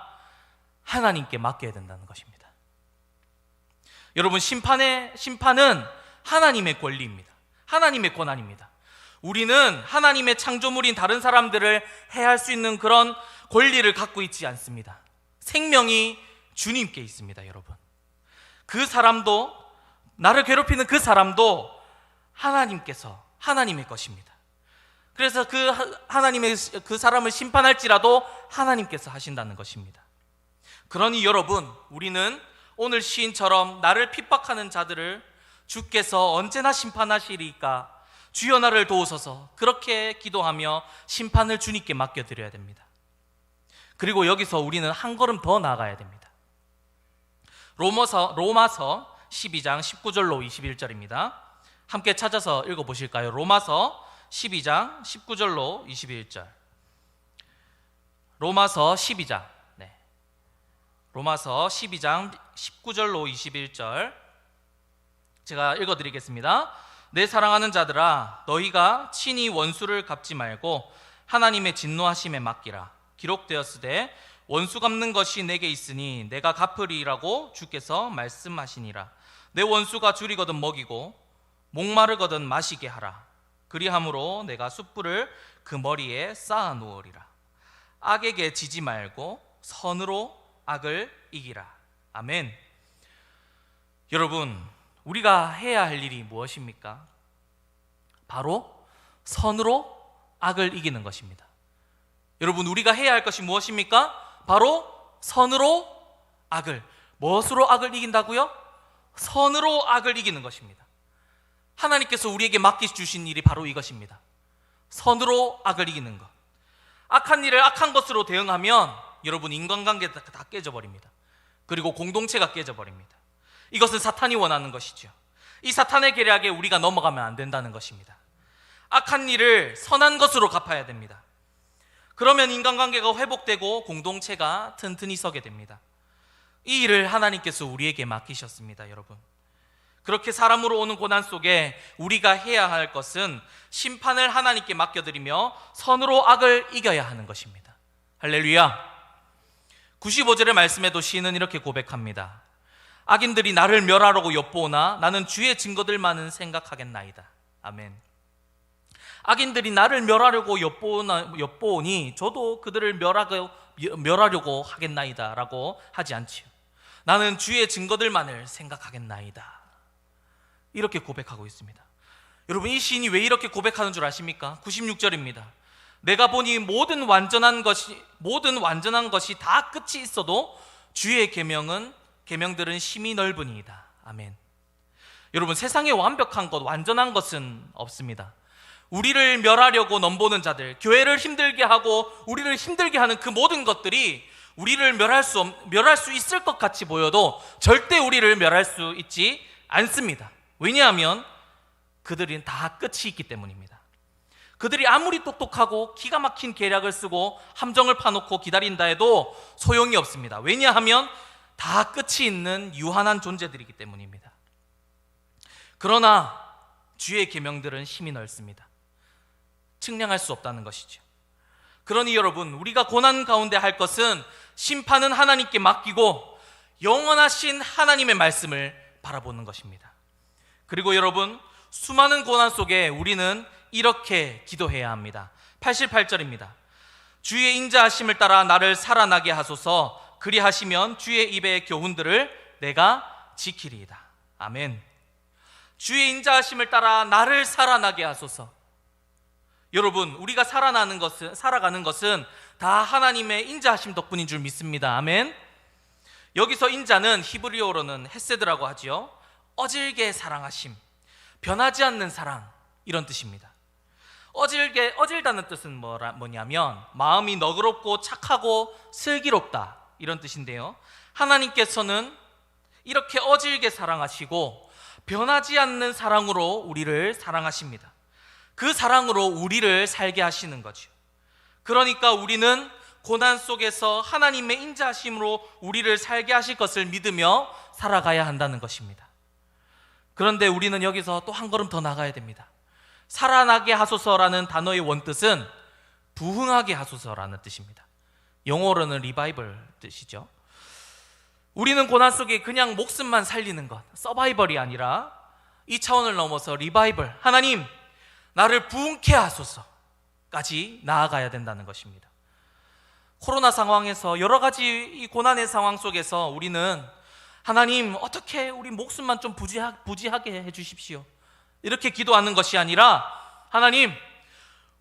하나님께 맡겨야 된다는 것입니다. 여러분, 심판은 하나님의 권리입니다. 하나님의 권한입니다. 우리는 하나님의 창조물인 다른 사람들을 해할 수 있는 그런 권리를 갖고 있지 않습니다. 생명이 주님께 있습니다, 여러분. 그 사람도, 나를 괴롭히는 그 사람도 하나님의 것입니다. 그래서 그 사람을 심판할지라도 하나님께서 하신다는 것입니다. 그러니 여러분, 우리는 오늘 시인처럼 나를 핍박하는 자들을 주께서 언제나 심판하시리까 주여 나를 도우소서, 그렇게 기도하며 심판을 주님께 맡겨드려야 됩니다. 그리고 여기서 우리는 한 걸음 더 나아가야 됩니다. 로마서 12장 19절로 21절입니다. 함께 찾아서 읽어보실까요? 로마서 12장 19절로 21절. 로마서 12장 19절로 21절 제가 읽어드리겠습니다. 내 사랑하는 자들아, 너희가 친히 원수를 갚지 말고 하나님의 진노하심에 맡기라. 기록되었으되 원수 갚는 것이 내게 있으니 내가 갚으리라고 주께서 말씀하시니라. 내 원수가 줄이거든 먹이고 목마르거든 마시게 하라. 그리함으로 내가 숯불을 그 머리에 쌓아 놓으리라. 악에게 지지 말고 선으로 악을 이기라. 아멘. 여러분, 우리가 해야 할 일이 무엇입니까? 바로 선으로 악을 이기는 것입니다. 여러분, 우리가 해야 할 것이 무엇입니까? 바로 선으로 악을. 무엇으로 악을 이긴다고요? 선으로 악을 이기는 것입니다. 하나님께서 우리에게 맡겨주신 일이 바로 이것입니다. 선으로 악을 이기는 것. 악한 일을 악한 것으로 대응하면 여러분, 인간관계가 다 깨져버립니다. 그리고 공동체가 깨져버립니다. 이것은 사탄이 원하는 것이죠. 이 사탄의 계략에 우리가 넘어가면 안 된다는 것입니다. 악한 일을 선한 것으로 갚아야 됩니다. 그러면 인간관계가 회복되고 공동체가 튼튼히 서게 됩니다. 이 일을 하나님께서 우리에게 맡기셨습니다, 여러분. 그렇게 사람으로 오는 고난 속에 우리가 해야 할 것은 심판을 하나님께 맡겨드리며 선으로 악을 이겨야 하는 것입니다. 할렐루야. 95절의 말씀에도 시인은 이렇게 고백합니다. 악인들이 나를 멸하려고 엿보오나 나는 주의 증거들만은 생각하겠나이다. 아멘. 악인들이 나를 멸하려고 엿보오니 저도 그들을 멸하려고 하겠나이다 라고 하지 않지요. 나는 주의 증거들만을 생각하겠나이다. 이렇게 고백하고 있습니다. 여러분, 이 시인이 왜 이렇게 고백하는 줄 아십니까? 96절입니다. 내가 보니 모든 완전한 것이 다 끝이 있어도 주의 계명들은 심히 넓으니이다. 아멘. 여러분, 세상에 완벽한 것, 완전한 것은 없습니다. 우리를 멸하려고 넘보는 자들, 교회를 힘들게 하고 우리를 힘들게 하는 그 모든 것들이 우리를 멸할 수 있을 것 같이 보여도 절대 우리를 멸할 수 있지 않습니다. 왜냐하면 그들은 다 끝이 있기 때문입니다. 그들이 아무리 똑똑하고 기가 막힌 계략을 쓰고 함정을 파놓고 기다린다 해도 소용이 없습니다. 왜냐하면 다 끝이 있는 유한한 존재들이기 때문입니다. 그러나 주의 계명들은 힘이 넓습니다. 측량할 수 없다는 것이죠. 그러니 여러분, 우리가 고난 가운데 할 것은 심판은 하나님께 맡기고 영원하신 하나님의 말씀을 바라보는 것입니다. 그리고 여러분, 수많은 고난 속에 우리는 이렇게 기도해야 합니다. 88절입니다. 주의 인자하심을 따라 나를 살아나게 하소서. 그리하시면 주의 입의 교훈들을 내가 지키리이다. 아멘. 주의 인자하심을 따라 나를 살아나게 하소서. 여러분, 우리가 살아가는 것은 다 하나님의 인자하심 덕분인 줄 믿습니다. 아멘. 여기서 인자는 히브리어로는 헤세드라고 하지요. 어질게 사랑하심, 변하지 않는 사랑, 이런 뜻입니다. 어질다는 뜻은 뭐냐면 마음이 너그럽고 착하고 슬기롭다, 이런 뜻인데요. 하나님께서는 이렇게 어질게 사랑하시고 변하지 않는 사랑으로 우리를 사랑하십니다. 그 사랑으로 우리를 살게 하시는 거죠. 그러니까 우리는 고난 속에서 하나님의 인자하심으로 우리를 살게 하실 것을 믿으며 살아가야 한다는 것입니다. 그런데 우리는 여기서 또 한 걸음 더 나가야 됩니다. 살아나게 하소서라는 단어의 원뜻은 부흥하게 하소서라는 뜻입니다. 영어로는 리바이벌 뜻이죠. 우리는 고난 속에 그냥 목숨만 살리는 것, 서바이벌이 아니라 이 차원을 넘어서 리바이벌, 하나님 나를 부흥케 하소서까지 나아가야 된다는 것입니다. 코로나 상황에서 여러 가지 이 고난의 상황 속에서 우리는 하나님 어떻게 우리 목숨만 좀 부지하게 해주십시오, 이렇게 기도하는 것이 아니라 하나님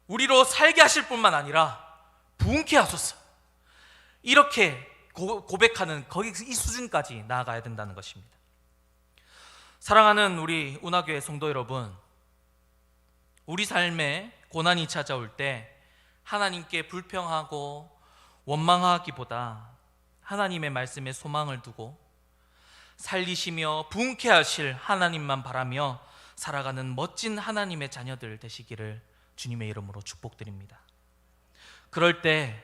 우리로 살게 하실 뿐만 아니라 부흥케 하소서, 이렇게 고백하는 거기 이 수준까지 나아가야 된다는 것입니다. 사랑하는 우리 운하교회 성도 여러분, 우리 삶에 고난이 찾아올 때 하나님께 불평하고 원망하기보다 하나님의 말씀에 소망을 두고 살리시며 부흥케 하실 하나님만 바라며 살아가는 멋진 하나님의 자녀들 되시기를 주님의 이름으로 축복드립니다. 그럴 때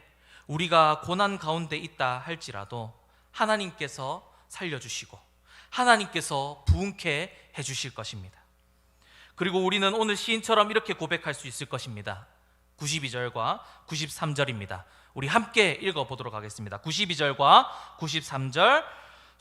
우리가 고난 가운데 있다 할지라도 하나님께서 살려주시고 하나님께서 부흥케 해주실 것입니다. 그리고 우리는 오늘 시인처럼 이렇게 고백할 수 있을 것입니다. 92절과 93절입니다. 우리 함께 읽어보도록 하겠습니다. 92절과 93절.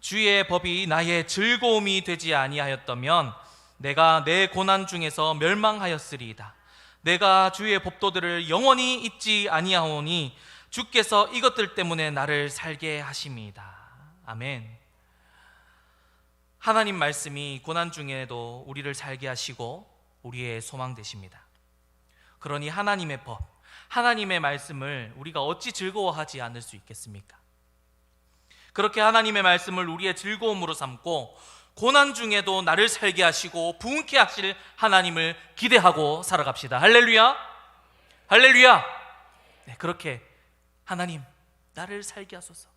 주의 법이 나의 즐거움이 되지 아니하였다면 내가 내 고난 중에서 멸망하였으리이다. 내가 주의 법도들을 영원히 잊지 아니하오니 주께서 이것들 때문에 나를 살게 하심이다. 아멘. 하나님 말씀이 고난 중에도 우리를 살게 하시고 우리의 소망 되십니다. 그러니 하나님의 법, 하나님의 말씀을 우리가 어찌 즐거워하지 않을 수 있겠습니까? 그렇게 하나님의 말씀을 우리의 즐거움으로 삼고 고난 중에도 나를 살게 하시고 부흥케 하실 하나님을 기대하고 살아갑시다. 할렐루야, 할렐루야. 네, 그렇게 하나님 나를 살게 하소서.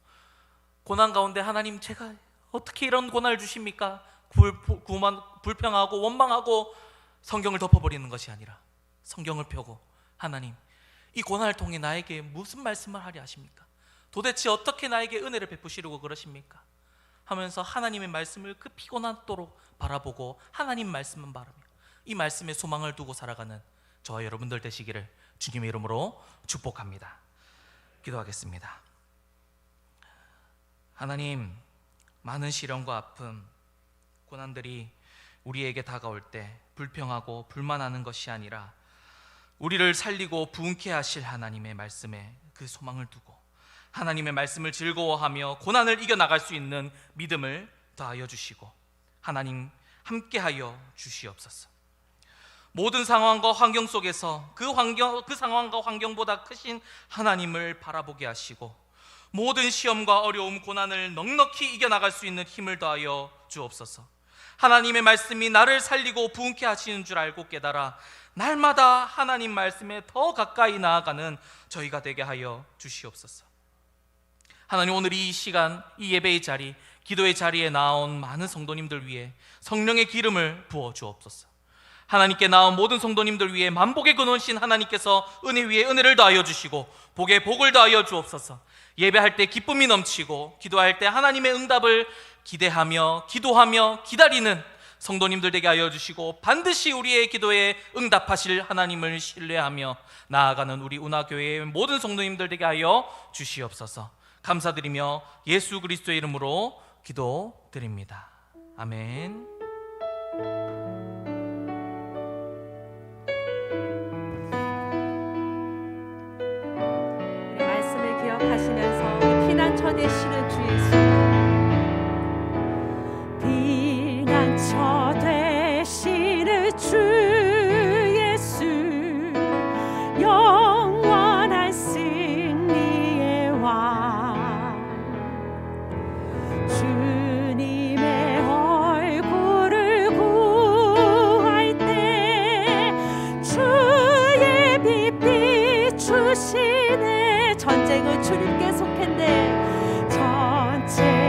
고난 가운데 하나님 제가 어떻게 이런 고난을 주십니까? 불평하고 원망하고 성경을 덮어버리는 것이 아니라 성경을 펴고 하나님 이 고난을 통해 나에게 무슨 말씀을 하려 하십니까? 도대체 어떻게 나에게 은혜를 베푸시려고 그러십니까? 하면서 하나님의 말씀을 그 피곤하도록 바라보고 하나님 말씀만 바라며 이 말씀에 소망을 두고 살아가는 저와 여러분들 되시기를 주님의 이름으로 축복합니다. 기도하겠습니다. 하나님, 많은 시련과 아픔, 고난들이 우리에게 다가올 때 불평하고 불만하는 것이 아니라 우리를 살리고 부흥케 하실 하나님의 말씀에 그 소망을 두고 하나님의 말씀을 즐거워하며 고난을 이겨나갈 수 있는 믿음을 더하여 주시고 하나님 함께하여 주시옵소서. 모든 상황과 환경 속에서 그 상황과 환경보다 크신 하나님을 바라보게 하시고 모든 시험과 어려움, 고난을 넉넉히 이겨나갈 수 있는 힘을 더하여 주옵소서. 하나님의 말씀이 나를 살리고 부흥케 하시는 줄 알고 깨달아 날마다 하나님 말씀에 더 가까이 나아가는 저희가 되게 하여 주시옵소서. 하나님, 오늘 이 시간, 이 예배의 자리, 기도의 자리에 나온 많은 성도님들 위해 성령의 기름을 부어 주옵소서. 하나님께 나온 모든 성도님들 위해 만복의 근원신 하나님께서 은혜 위에 은혜를 더하여 주시고 복에 복을 더하여 주옵소서. 예배할 때 기쁨이 넘치고 기도할 때 하나님의 응답을 기대하며 기도하며 기다리는 성도님들 되게 하여 주시고 반드시 우리의 기도에 응답하실 하나님을 신뢰하며 나아가는 우리 운하교회의 모든 성도님들 되게 하여 주시옵소서. 감사드리며 예수 그리스도의 이름으로 기도드립니다. 아멘. 말씀을 기억하시면서 우리 피난처 되시는 주 예수, 피난처 되시는 주 예수, 영원한 승리의 왕, 주님의 얼굴을 구할 때 주의 빛 비추시네. 전쟁은 주님께 속했네. 전쟁